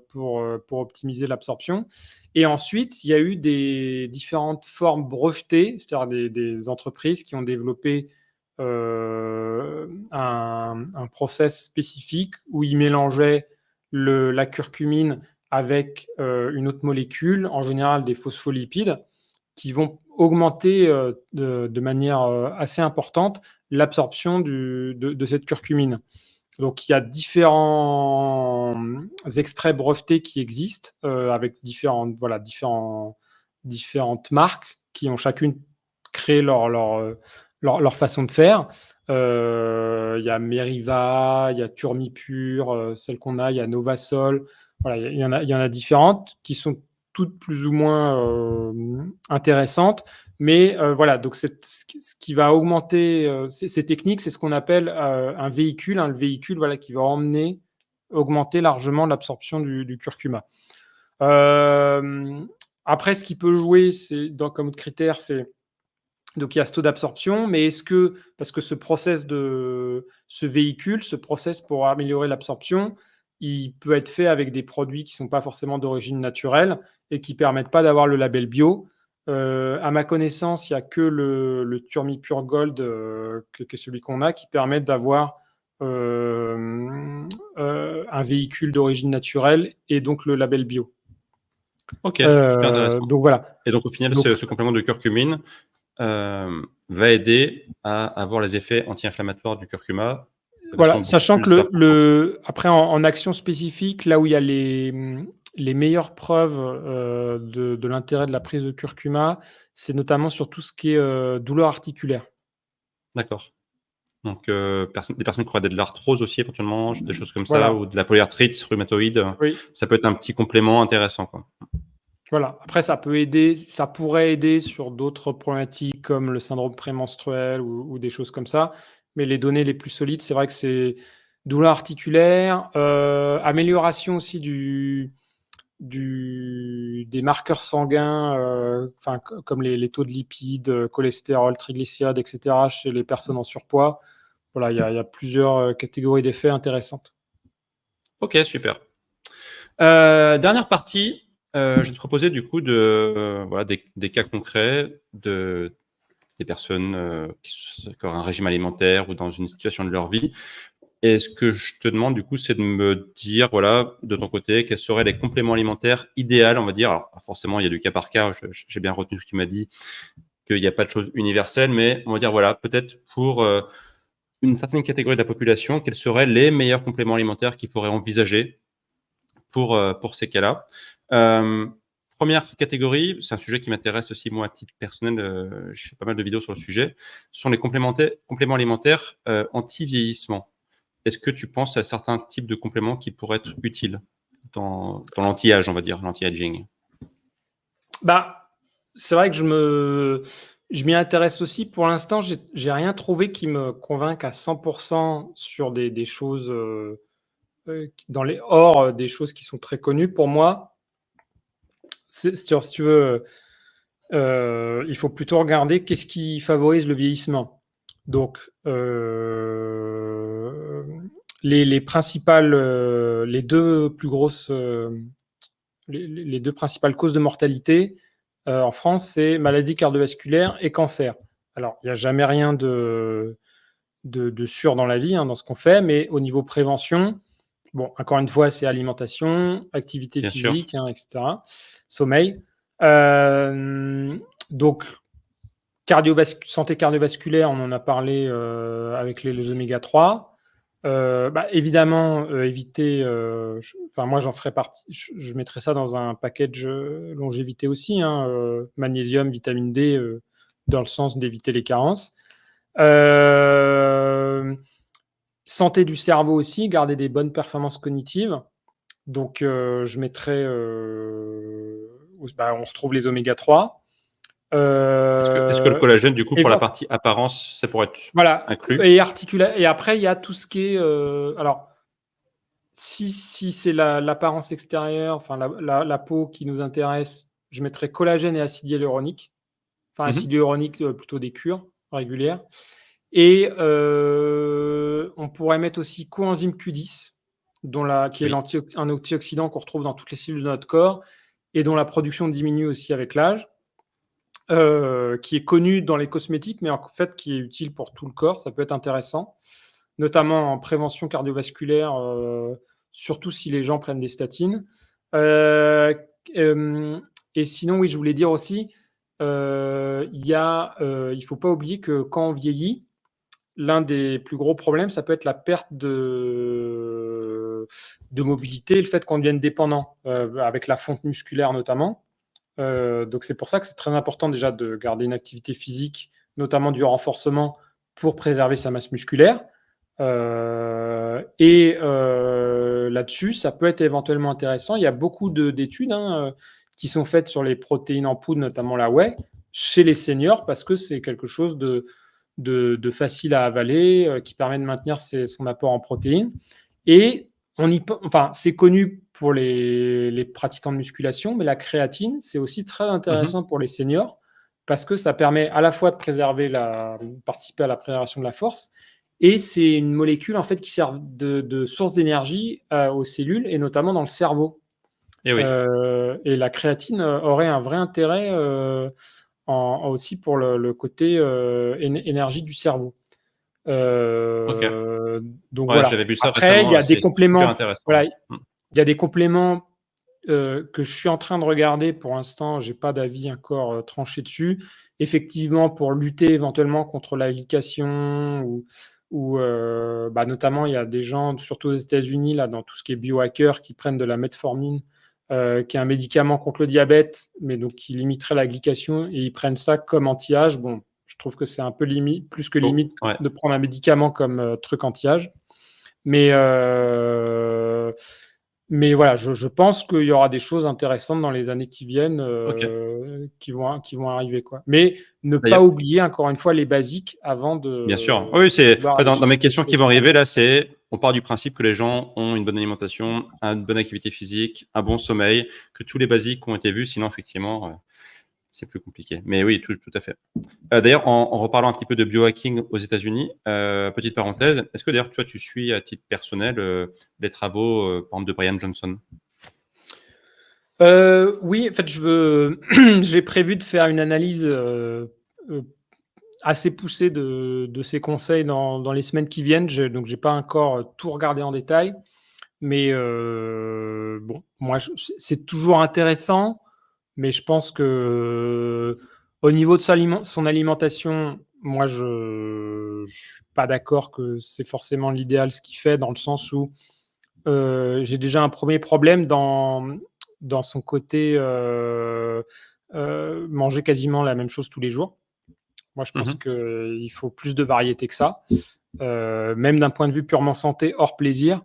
pour optimiser l'absorption. Et ensuite, il y a eu des différentes formes brevetées, c'est-à-dire des entreprises qui ont développé un process spécifique où ils mélangeaient la curcumine avec une autre molécule, en général des phospholipides, qui vont augmenter de manière assez importante l'absorption de cette curcumine. Donc, il y a différents extraits brevetés qui existent avec différentes marques qui ont chacune créé leur façon de faire. Il y a Meriva, il y a Turmipure, celle qu'on a, il y a Novasol. Voilà, il y en a différentes qui sont toutes plus ou moins intéressantes. Mais voilà, donc ce qui va augmenter ces techniques, c'est ce qu'on appelle un véhicule, le véhicule voilà, qui va augmenter largement l'absorption du curcuma. Après, ce qui peut jouer comme critère, c'est donc il y a ce taux d'absorption, mais parce que ce process pour améliorer l'absorption, il peut être fait avec des produits qui ne sont pas forcément d'origine naturelle et qui ne permettent pas d'avoir le label bio. À ma connaissance, il n'y a que le Turmipure Gold, qui est celui qu'on a, qui permet d'avoir un véhicule d'origine naturelle et donc le label bio. Ok, super intéressant. Donc voilà. Et donc au final, Donc, ce complément de curcumine va aider à avoir les effets anti-inflammatoires du curcuma. Voilà, sachant que après en action spécifique, là où il y a les meilleures preuves de l'intérêt de la prise de curcuma, c'est notamment sur tout ce qui est douleur articulaire. D'accord. Donc des personnes qui auraient de l'arthrose aussi éventuellement, des choses comme ça, Voilà. ou de la polyarthrite rhumatoïde, Oui. ça peut être un petit complément intéressant, quoi. Voilà. Après, ça pourrait aider sur d'autres problématiques comme le syndrome prémenstruel ou des choses comme ça. Mais les données les plus solides, c'est vrai que c'est douleur articulaire, amélioration aussi des marqueurs sanguins, comme les taux de lipides, cholestérol, triglycérides, etc., chez les personnes en surpoids. Voilà, il y a plusieurs catégories d'effets intéressantes. Ok, super. Dernière partie, je vais te proposer du coup voilà, des cas concrets des personnes qui ont un régime alimentaire ou dans une situation de leur vie. Et ce que je te demande du coup, c'est de me dire, voilà, de ton côté, quels seraient les compléments alimentaires idéaux, on va dire. Alors, forcément, il y a du cas par cas. J'ai bien retenu ce que tu m'as dit, qu'il n'y a pas de choses universelles, mais on va dire, voilà, peut-être pour une certaine catégorie de la population, quels seraient les meilleurs compléments alimentaires qu'ils pourraient envisager pour ces cas-là. Première catégorie, c'est un sujet qui m'intéresse aussi, moi, à titre personnel, je fais pas mal de vidéos sur le sujet, sont les compléments alimentaires anti-vieillissement. Est-ce que tu penses à certains types de compléments qui pourraient être utiles dans l'anti-âge, on va dire, l'anti-aging? Bah, c'est vrai que je m'y intéresse aussi. Pour l'instant, j'ai rien trouvé qui me convainque à 100% sur des choses hors des choses qui sont très connues. Pour moi, si tu veux, il faut plutôt regarder qu'est-ce qui favorise le vieillissement. Donc, les principales, les deux plus grosses, les deux principales causes de mortalité en France, c'est maladie cardiovasculaire et cancer. Alors, il n'y a jamais rien de sûr dans la vie, dans ce qu'on fait, mais au niveau prévention, bon, encore une fois, c'est alimentation, activité Bien sûr. physique, etc., sommeil. Donc, santé cardiovasculaire, on en a parlé avec les oméga 3. Évidemment, éviter. Moi, j'en ferai partie. Je mettrai ça dans un package longévité aussi. Magnésium, vitamine D, dans le sens d'éviter les carences. Santé du cerveau aussi, garder des bonnes performances cognitives. Donc, je mettrai. On retrouve les oméga 3. Est-ce que le collagène, du coup, Et pour la partie apparence, ça pourrait être voilà. inclus? Et après, il y a tout ce qui est. Alors, si c'est l'apparence extérieure, enfin la peau qui nous intéresse, je mettrai collagène et acide hyaluronique. Enfin, acide hyaluronique, plutôt des cures régulières. Et on pourrait mettre aussi coenzyme Q10, qui est un antioxydant qu'on retrouve dans toutes les cellules de notre corps et dont la production diminue aussi avec l'âge, qui est connu dans les cosmétiques, mais en fait qui est utile pour tout le corps. Ça peut être intéressant, notamment en prévention cardiovasculaire, surtout si les gens prennent des statines. Et sinon, oui, je voulais dire aussi, il ne faut pas oublier que quand on vieillit, l'un des plus gros problèmes, ça peut être la perte de mobilité et le fait qu'on devienne dépendant, avec la fonte musculaire notamment. Donc c'est pour ça que c'est très important déjà de garder une activité physique, notamment du renforcement, pour préserver sa masse musculaire. Là-dessus, ça peut être éventuellement intéressant. Il y a beaucoup d'études qui sont faites sur les protéines en poudre, notamment la whey, chez les seniors, parce que c'est quelque chose de facile à avaler, qui permet de maintenir son apport en protéines. Et c'est connu pour les pratiquants de musculation, mais la créatine, c'est aussi très intéressant pour les seniors, parce que ça permet à la fois de participer à la préservation de la force, et c'est une molécule en fait qui sert de source d'énergie aux cellules, et notamment dans le cerveau. Et oui. Et la créatine aurait un vrai intérêt aussi pour le côté énergie du cerveau. Donc voilà. J'avais vu ça Après, il y récemment, a des c'est super compléments. intéressant. Voilà, il y a des compléments que je suis en train de regarder. Pour l'instant, j'ai pas d'avis encore tranché dessus. Effectivement, pour lutter éventuellement contre la glycation ou notamment, il y a des gens, surtout aux États-Unis, là, dans tout ce qui est biohacker, qui prennent de la metformine, qui est un médicament contre le diabète, mais donc qui limiterait la glycation, et ils prennent ça comme anti-âge. Bon, je trouve que c'est un peu limite, plus que limite, de prendre un médicament comme truc anti-âge. Mais voilà, je pense qu'il y aura des choses intéressantes dans les années qui viennent, qui vont arriver, quoi. Mais ne pas oublier, encore une fois, les basiques avant de. Bien sûr. Oui, dans mes questions qui vont arriver, là, on part du principe que les gens ont une bonne alimentation, une bonne activité physique, un bon sommeil, que tous les basiques ont été vus, sinon, effectivement, c'est plus compliqué. Mais oui, tout à fait. D'ailleurs, en reparlant un petit peu de biohacking aux États-Unis, petite parenthèse, est-ce que d'ailleurs, toi, tu suis à titre personnel les travaux, par exemple, de Brian Johnson? Oui, en fait, j'ai prévu de faire une analyse assez poussée de ces conseils dans les semaines qui viennent. Donc, j'ai pas encore tout regardé en détail. Mais bon, moi, c'est toujours intéressant, mais je pense que au niveau de son alimentation, moi, je suis pas d'accord que c'est forcément l'idéal ce qu'il fait, dans le sens où j'ai déjà un premier problème dans son côté manger quasiment la même chose tous les jours. Moi, je pense qu'il faut plus de variété que ça. Même d'un point de vue purement santé, hors plaisir,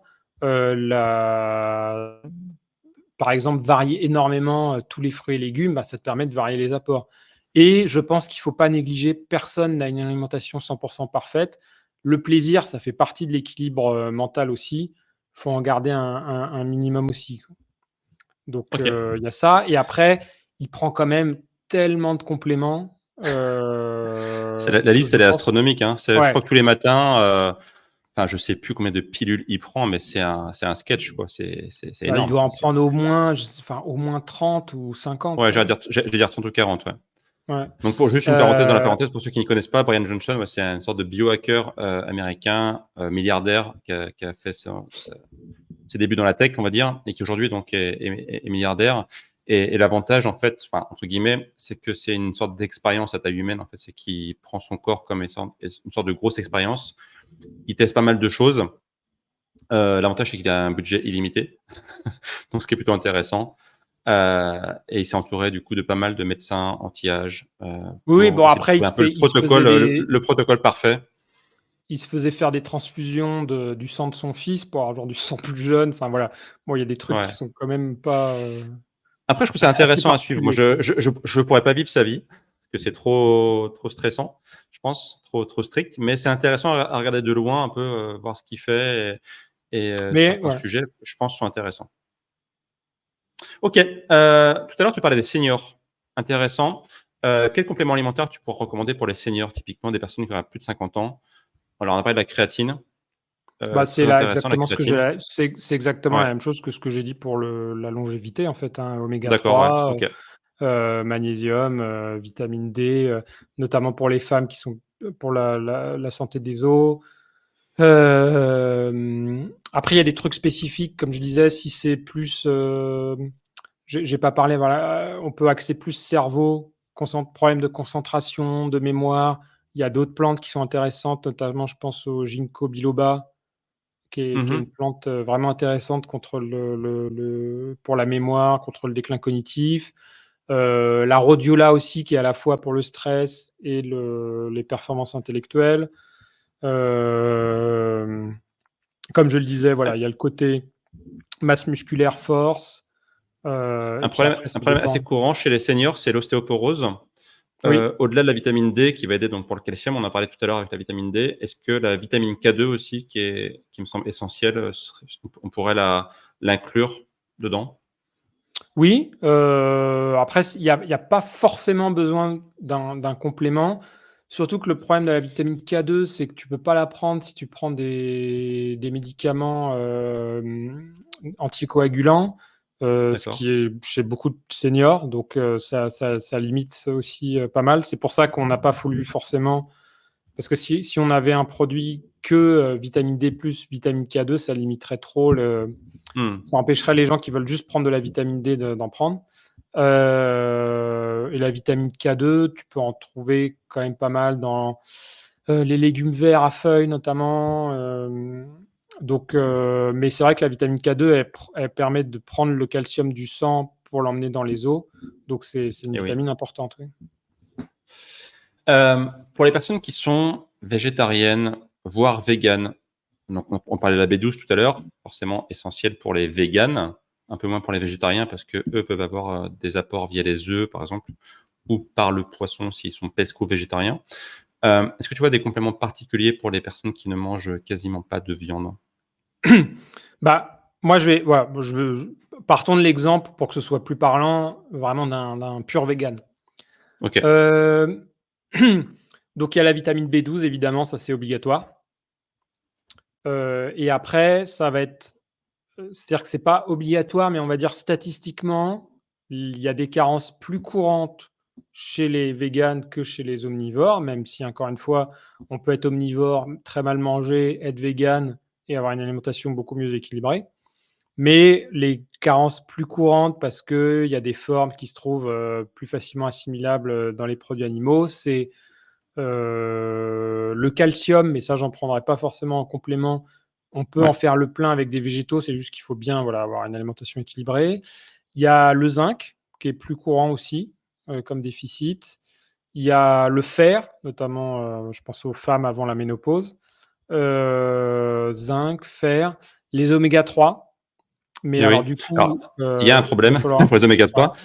par exemple, varier énormément tous les fruits et légumes, ça te permet de varier les apports. Et je pense qu'il ne faut pas négliger, personne n'a une alimentation 100% parfaite. Le plaisir, ça fait partie de l'équilibre mental aussi. Il faut en garder un minimum aussi. Donc, il y a ça. Et après, il prend quand même tellement de compléments. La liste, elle est astronomique. Je crois que tous les matins, enfin, je sais plus combien de pilules il prend, mais c'est un sketch, quoi. C'est Bah, il énorme, doit en quoi. prendre au moins, enfin, au moins 30 ou 50, Ouais, quoi. j'allais dire 30 ou 40, ouais. Ouais. Donc, pour juste une parenthèse dans la Euh, parenthèse, pour ceux qui ne connaissent pas, Brian Johnson, ouais, c'est une sorte de biohacker américain, milliardaire, qui a fait ses débuts dans la tech, on va dire, et qui aujourd'hui donc est milliardaire. Et l'avantage, en fait, enfin, entre guillemets, c'est que c'est une sorte d'expérience à taille humaine. En fait, c'est qu'il prend son corps comme une sorte de grosse expérience. Il teste pas mal de choses. L'avantage, c'est qu'il a un budget illimité, donc ce qui est plutôt intéressant. Et il s'est entouré du coup de pas mal de médecins anti-âge oui, pour bon, essayer de après, trouver un peu le protocole parfait. il se faisait faire des transfusions du sang de son fils pour avoir du sang plus jeune. Enfin, voilà. Bon, il y a des trucs qui Ouais. sont quand même pas Après, je trouve ça assez intéressant à suivre. Moi, particuliers, quoi. je pourrais pas vivre sa vie parce que c'est trop stressant, je pense, trop strict. Mais c'est intéressant à regarder de loin, un peu voir ce qu'il fait et Mais certains ouais. sujets, je pense, sont intéressants. Ok. Tout à l'heure, tu parlais des seniors. Intéressant. Quel complément alimentaire tu pourrais recommander pour les seniors, typiquement des personnes qui ont plus de 50 ans? Alors, on a parlé de la créatine. Bah, c'est Très là intéressant, la exactement ce que créatine. j'ai c'est exactement la Ouais. même chose que ce que j'ai dit pour la longévité, en fait, hein, oméga D'accord, ouais. 3, Ok. magnésium, vitamine D, notamment pour les femmes qui sont pour la santé des os. Après, il y a des trucs spécifiques, comme je disais, si c'est plus, j'ai pas parlé, voilà, on peut axer plus cerveau, problème de concentration, de mémoire. Il y a d'autres plantes qui sont intéressantes, notamment, je pense au ginkgo biloba, qui est une Mhm. plante vraiment intéressante contre pour la mémoire, contre le déclin cognitif. La rhodiola aussi, qui est à la fois pour le stress et les performances intellectuelles. Euh, Comme je le disais, voilà, il y a le côté masse musculaire, force, et puis après, Un ça problème assez dépend. courant chez les seniors, c'est l'ostéoporose. Oui, Au-delà de la vitamine D qui va aider donc pour le calcium, on en parlait tout à l'heure avec la vitamine D, est-ce que la vitamine K2 aussi, qui me semble essentielle, on pourrait l'inclure dedans? oui. Après, il y a pas forcément besoin d'un complément. Surtout que le problème de la vitamine K2, c'est que tu peux pas la prendre si tu prends des médicaments anticoagulants, ce D'accord. qui est chez beaucoup de seniors. Donc, ça limite aussi pas mal. C'est pour ça qu'on n'a pas voulu forcément. Parce que si on avait un produit que vitamine D plus vitamine K2, ça limiterait trop Hmm. ça empêcherait les gens qui veulent juste prendre de la vitamine D d'en prendre. Et la vitamine K2, tu peux en trouver quand même pas mal dans les légumes verts à feuilles notamment. Donc, mais c'est vrai que la vitamine K2, elle permet de prendre le calcium du sang pour l'emmener dans les os. Donc, c'est une Eh oui. vitamine importante. Oui. Pour les personnes qui sont végétariennes, voire véganes, donc on parlait de la B12 tout à l'heure, forcément essentielle pour les véganes, un peu moins pour les végétariens parce que eux peuvent avoir des apports via les œufs, par exemple, ou par le poisson s'ils sont pesco-végétariens. Est-ce que tu vois des compléments particuliers pour les personnes qui ne mangent quasiment pas de viande? Bah, moi, voilà, partons de l'exemple pour que ce soit plus parlant, vraiment d'un pur vegan. Ok. Heu, donc il y a la vitamine B12 évidemment, ça c'est obligatoire. Et après ça va être, c'est-à-dire que c'est pas obligatoire, mais on va dire statistiquement, il y a des carences plus courantes chez les véganes que chez les omnivores, même si encore une fois, on peut être omnivore, très mal manger, être végane et avoir une alimentation beaucoup mieux équilibrée. Mais les carences plus courantes, parce qu'il y a des formes qui se trouvent, plus facilement assimilables, dans les produits animaux, c'est le calcium, mais ça, j'en prendrai pas forcément en complément. On peut en Ouais. faire le plein avec des végétaux, c'est juste qu'il faut bien, voilà, avoir une alimentation équilibrée. Il y a le zinc, qui est plus courant aussi, comme déficit. Il y a le fer, notamment, je pense aux femmes avant la ménopause. Zinc, fer, les oméga 3, mais Et alors oui. du Alors, coup, il y a un il va problème falloir pour les oméga voilà, 3.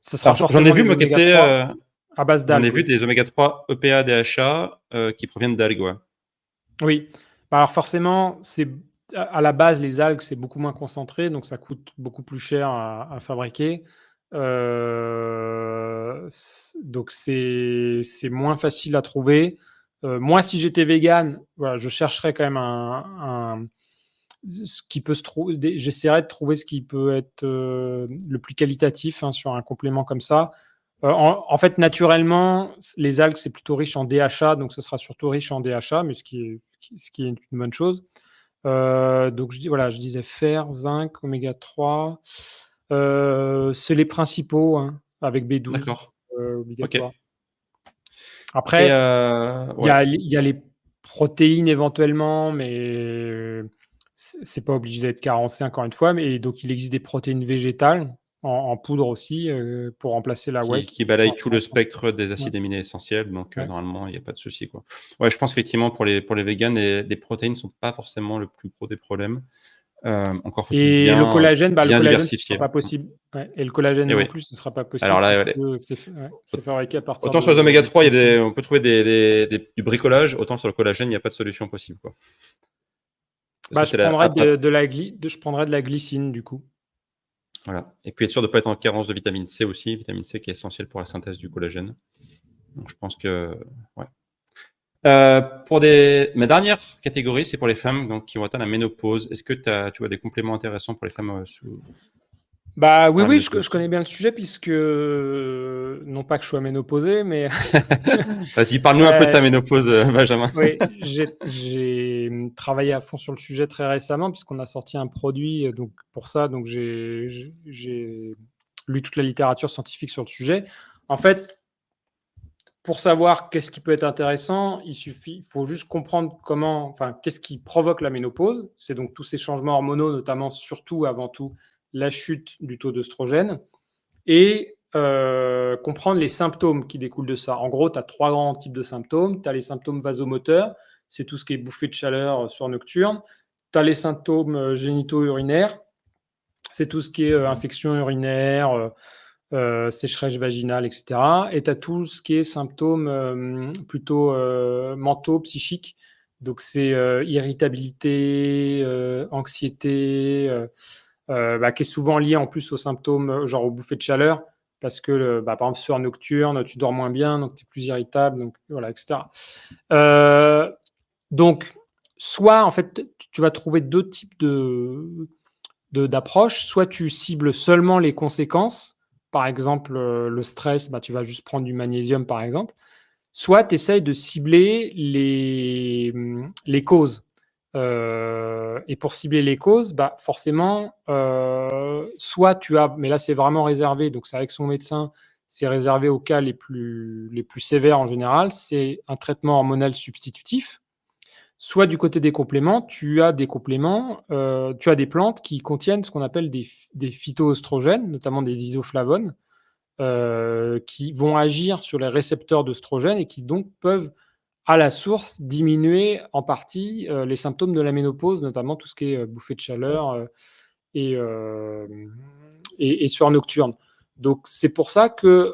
ça sera Alors, j'en ai forcément vu, les moi, qui oméga étaient, 3 à base j'en ai d'algues, vu oui. des oméga 3 EPA, DHA qui proviennent d'algues, ouais. Oui. Bah, alors forcément, c'est à la base, les algues, c'est beaucoup moins concentré, donc ça coûte beaucoup plus cher à fabriquer. Donc c'est moins facile à trouver. Moi, si j'étais vegan, voilà, je chercherais quand même ce qui peut se trouver. J'essaierais de trouver ce qui peut être le plus qualitatif sur un complément comme ça. En fait, naturellement, les algues, c'est plutôt riche en DHA, donc ce sera surtout riche en DHA, mais ce qui est une bonne chose. Donc, je disais fer, zinc, oméga 3. C'est les principaux, avec B12 D'accord. Ok. obligatoire. Et Après, ouais. il y a les protéines éventuellement, mais c'est pas obligé d'être carencé encore une fois. Mais donc, il existe des protéines végétales en poudre aussi pour remplacer la whey Qui sont balaye tout le intéressantes. spectre des Ouais, acides aminés essentiels, donc ouais. normalement, il n'y a pas de souci, quoi. Ouais, je pense effectivement pour les végans, les protéines ne sont pas forcément le plus gros des problèmes. Encore faut-il Et le bien collagène, ce sera diversifier. pas possible. Ouais. Et le collagène Et non oui. plus, ce sera pas Alors possible là, puisque ouais, c'est fabriqué à partir autant sur les oméga de 3, glycine. on peut trouver du bricolage, autant sur le collagène, il n'y a pas de solution possible, quoi. Ça, Je c'est la, prendrais je prendrais de la glycine du coup. voilà. Et puis être sûr de ne pas être en carence de vitamine C aussi, vitamine C qui est essentielle pour la synthèse du collagène. Donc je pense que, ouais. Ma dernière catégorie, c'est pour les femmes donc, qui ont atteint la ménopause. Est-ce que tu vois des compléments intéressants pour les femmes Bah oui, dans la oui, ménopause? je connais bien le sujet puisque non pas que je sois ménopausé, mais Vas-y, parle-nous un peu de ta euh, ménopause, Benjamin. oui, j'ai travaillé à fond sur le sujet très récemment puisqu'on a sorti un produit donc pour ça, donc j'ai lu toute la littérature scientifique sur le sujet. En fait, pour savoir qu'est-ce qui peut être intéressant, il faut juste comprendre qu'est-ce qui provoque la ménopause. C'est donc tous ces changements hormonaux, notamment, surtout, avant tout, la chute du taux d'œstrogène et comprendre les symptômes qui découlent de ça. En gros, tu as 3 grands types de symptômes. Tu as les symptômes vasomoteurs, c'est tout ce qui est bouffée de chaleur sur nocturne. Tu as les symptômes génito-urinaires, c'est tout ce qui est infection urinaire, sécheresse vaginale, etc. Et tu as tout ce qui est symptômes plutôt mentaux, psychiques. Donc, c'est irritabilité, anxiété, qui est souvent lié en plus aux symptômes, genre aux bouffées de chaleur, parce que, par exemple, soir nocturne, tu dors moins bien, donc tu es plus irritable, donc voilà, etc. Donc, soit, en fait, tu vas trouver deux types d'approches. Soit tu cibles seulement les conséquences. Par exemple, le stress, tu vas juste prendre du magnésium, par exemple. Soit tu essayes de cibler les causes. Et pour cibler les causes, forcément, soit tu as, mais là c'est vraiment réservé, donc c'est avec son médecin, c'est réservé aux cas les plus sévères en général, c'est un traitement hormonal substitutif. Soit du côté des compléments, tu as des plantes qui contiennent ce qu'on appelle des phytoœstrogènes, notamment des isoflavones, qui vont agir sur les récepteurs d'œstrogènes et qui donc peuvent, à la source, diminuer en partie les symptômes de la ménopause, notamment tout ce qui est bouffée de chaleur et, euh, et sueur nocturne. Donc c'est pour ça que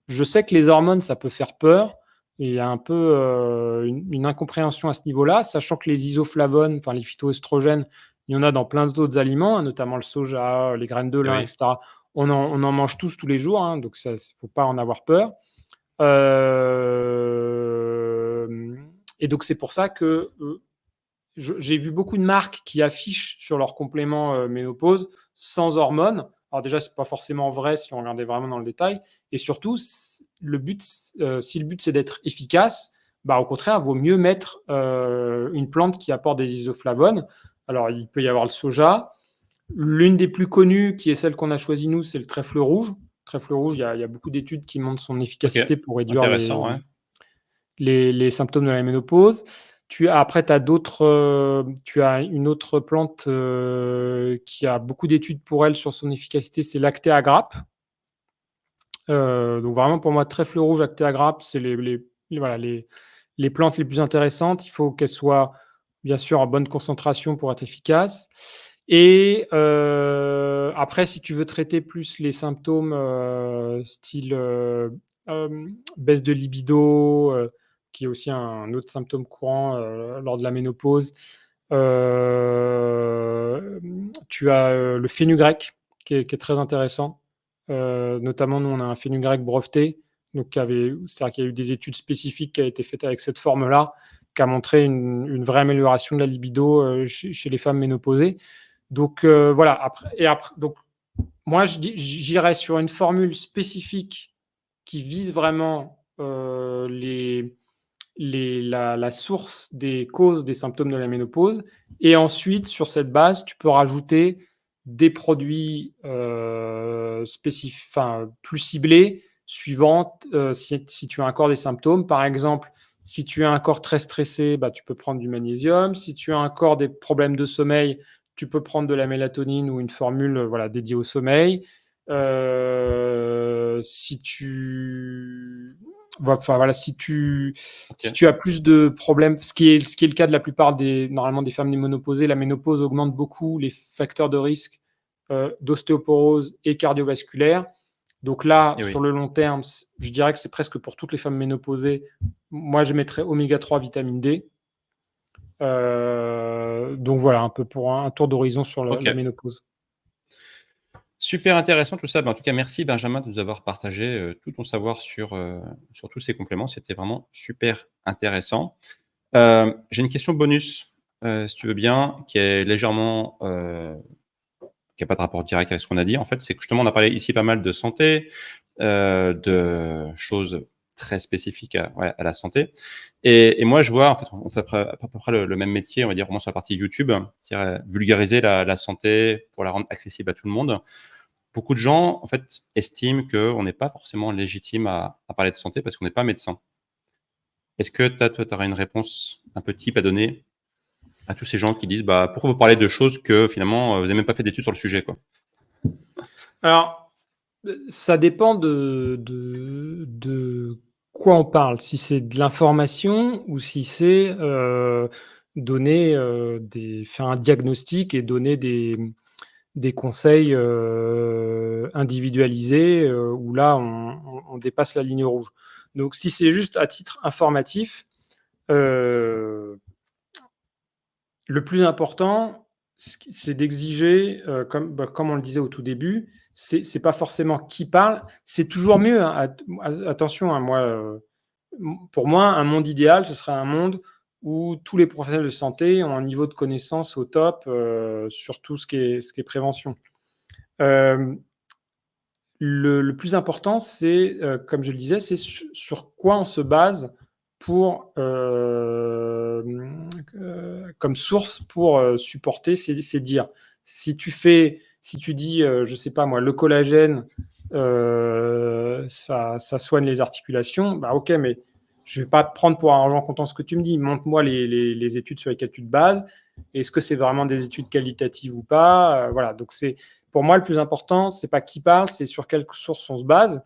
je sais que les hormones, ça peut faire peur. Et il y a un peu une incompréhension à ce niveau-là, sachant que les isoflavones, enfin les phytoestrogènes, il y en a dans plein d'autres aliments, notamment le soja, les graines de Eh lin, oui. etc. On en mange tous les jours, donc il ne faut pas en avoir peur. Euh, et donc c'est pour ça que j'ai vu beaucoup de marques qui affichent sur leurs compléments ménopause sans hormones. Alors déjà, c'est pas forcément vrai si on regardait vraiment dans le détail. Et surtout, si le but c'est d'être efficace, au contraire, il vaut mieux mettre une plante qui apporte des isoflavones. Alors, il peut y avoir le soja. L'une des plus connues, qui est celle qu'on a choisie nous, c'est le trèfle rouge. Le trèfle rouge, il y a beaucoup d'études qui montrent son Ok. efficacité pour réduire Intéressant, ouais. les symptômes de la ménopause. Après, tu as une autre plante qui a beaucoup d'études pour elle sur son efficacité, c'est l'actéa grappe. Donc vraiment, pour moi, trèfle rouge, actéa grappe, c'est voilà, les plantes les plus intéressantes. Il faut qu'elles soient, bien sûr, en bonne concentration pour être efficaces. Et après, si tu veux traiter plus les symptômes style baisse de libido, qui est aussi un autre symptôme courant lors de la ménopause, tu as le fenugrec qui est très intéressant. Notamment, nous, on a un fenugrec breveté Donc, c'est-à-dire qu'il y a eu des études spécifiques qui ont été faites avec cette forme-là, qui a montré une vraie amélioration de la libido chez les femmes ménopausées. Donc, voilà. Donc, moi, j'irais sur une formule spécifique qui vise vraiment la source des causes des symptômes de la ménopause. Et ensuite, sur cette base, tu peux rajouter des produits plus ciblés, suivant si tu as encore des symptômes. Par exemple, si tu as un corps très stressé, tu peux prendre du magnésium. Si tu as encore des problèmes de sommeil, tu peux prendre de la mélatonine ou une formule dédiée au sommeil. Si tu as plus de problèmes, ce qui est le cas de la plupart normalement des femmes ménopausées, la ménopause augmente beaucoup les facteurs de risque d'ostéoporose et cardiovasculaire. Donc là, sur le long terme, je dirais que c'est presque pour toutes les femmes ménopausées. Moi, je mettrais oméga 3, vitamine D. Donc voilà, un peu pour un tour d'horizon sur la ménopause. Super intéressant tout ça. En tout cas, merci Benjamin de nous avoir partagé tout ton savoir sur tous ces compléments. C'était vraiment super intéressant. J'ai une question bonus, si tu veux bien, qui est légèrement... qui n'a pas de rapport direct avec ce qu'on a dit. En fait, c'est que justement, on a parlé ici pas mal de santé, de choses très spécifiques à la santé. Et moi, je vois, en fait, on fait à peu près le même métier, on va dire, vraiment sur la partie YouTube, c'est-à-dire vulgariser la santé pour la rendre accessible à tout le monde. Beaucoup de gens, en fait, estiment qu'on n'est pas forcément légitime à parler de santé parce qu'on n'est pas médecin. Est-ce que toi, tu aurais une réponse un peu type à donner à tous ces gens qui disent pourquoi vous parlez de choses que finalement, vous n'avez même pas fait d'études sur le sujet, quoi? Alors, ça dépend de quoi on parle. Si c'est de l'information ou si c'est donner faire un diagnostic et donner des conseils individualisés où là, on dépasse la ligne rouge. Donc, si c'est juste à titre informatif, le plus important, c'est d'exiger, comme on le disait au tout début, c'est pas forcément qui parle, c'est toujours mieux. Attention, moi, pour moi, un monde idéal, ce serait un monde où tous les professionnels de santé ont un niveau de connaissance au top sur tout ce qui est prévention. Le plus important, c'est, comme je le disais, c'est sur quoi on se base pour, comme source pour supporter ces dires. Si tu dis, je ne sais pas moi, le collagène, ça soigne les articulations, ok, mais je ne vais pas te prendre pour argent comptant ce que tu me dis. Montre-moi les études sur lesquelles tu te bases. Est-ce que c'est vraiment des études qualitatives ou pas? Voilà, donc pour moi, le plus important, c'est pas qui parle, c'est sur quelle source on se base.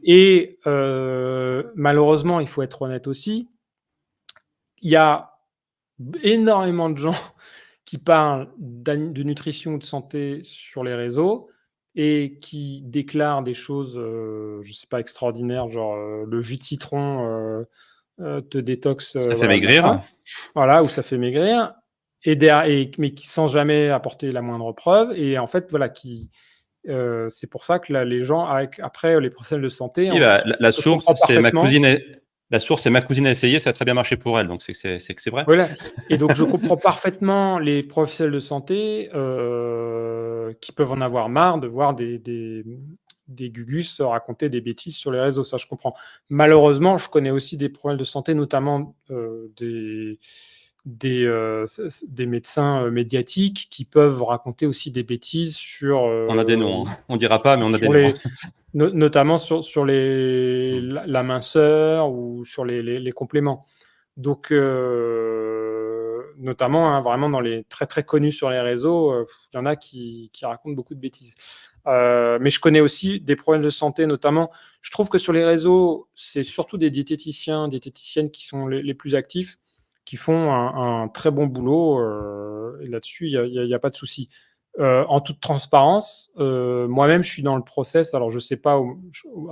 Et malheureusement, il faut être honnête aussi, il y a énormément de gens qui parlent de nutrition ou de santé sur les réseaux et qui déclarent des choses, je ne sais pas, extraordinaires, genre le jus de citron te détoxe. Ça fait maigrir. Voilà, ou ça fait maigrir. Mais qui sans jamais apporter la moindre preuve. Et en fait, voilà, c'est pour ça que les gens, après les professionnels de santé... Si, la source, c'est ma cousine. La source, c'est ma cousine a essayé, ça a très bien marché pour elle, donc c'est que c'est vrai. Voilà. Et donc, je comprends parfaitement les professionnels de santé qui peuvent en avoir marre de voir des gugus raconter des bêtises sur les réseaux. Ça, je comprends. Malheureusement, je connais aussi des professionnels de santé, notamment des médecins médiatiques qui peuvent raconter aussi des bêtises sur... on a des noms, hein. On ne dira pas, mais on a des noms. Notamment sur la minceur ou sur les compléments. Donc, notamment, vraiment dans les très très connus sur les réseaux, il y en a qui racontent beaucoup de bêtises. Mais je connais aussi des problèmes de santé, notamment. Je trouve que sur les réseaux, c'est surtout des diététiciens, diététiciennes qui sont les plus actifs, qui font un très bon boulot. Et là-dessus, il n'y a pas de souci. En toute transparence, moi-même, je suis dans le process. Alors, je ne sais pas, en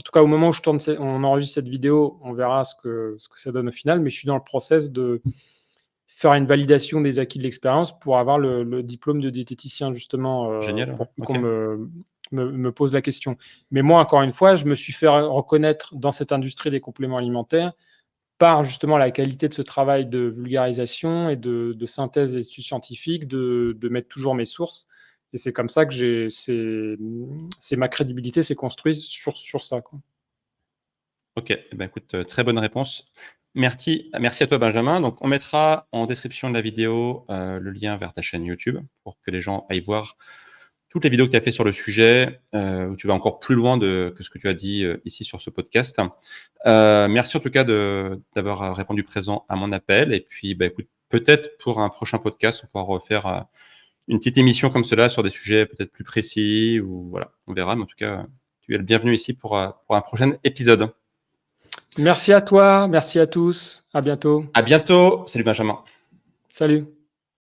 tout cas, au moment où on enregistre cette vidéo, on verra ce que ça donne au final, mais je suis dans le process de faire une validation des acquis de l'expérience pour avoir le diplôme de diététicien, justement, Génial. pour qu'on me pose la question. Mais moi, encore une fois, je me suis fait reconnaître dans cette industrie des compléments alimentaires par justement la qualité de ce travail de vulgarisation et de synthèse des études scientifiques, de mettre toujours mes sources. Et c'est comme ça que c'est ma crédibilité s'est construite sur ça, quoi. OK. Eh ben, écoute, très bonne réponse. Merci à toi, Benjamin. Donc, on mettra en description de la vidéo, le lien vers ta chaîne YouTube pour que les gens aillent voir toutes les vidéos que tu as fait sur le sujet, où tu vas encore plus loin que ce que tu as dit, ici sur ce podcast. Merci en tout cas d'avoir répondu présent à mon appel et puis, bah, écoute, peut-être pour un prochain podcast, on pourra refaire, une petite émission comme cela sur des sujets peut-être plus précis ou voilà, on verra. Mais en tout cas, tu es le bienvenu ici pour un prochain épisode. Merci à toi, merci à tous. À bientôt. À bientôt. Salut Benjamin. Salut.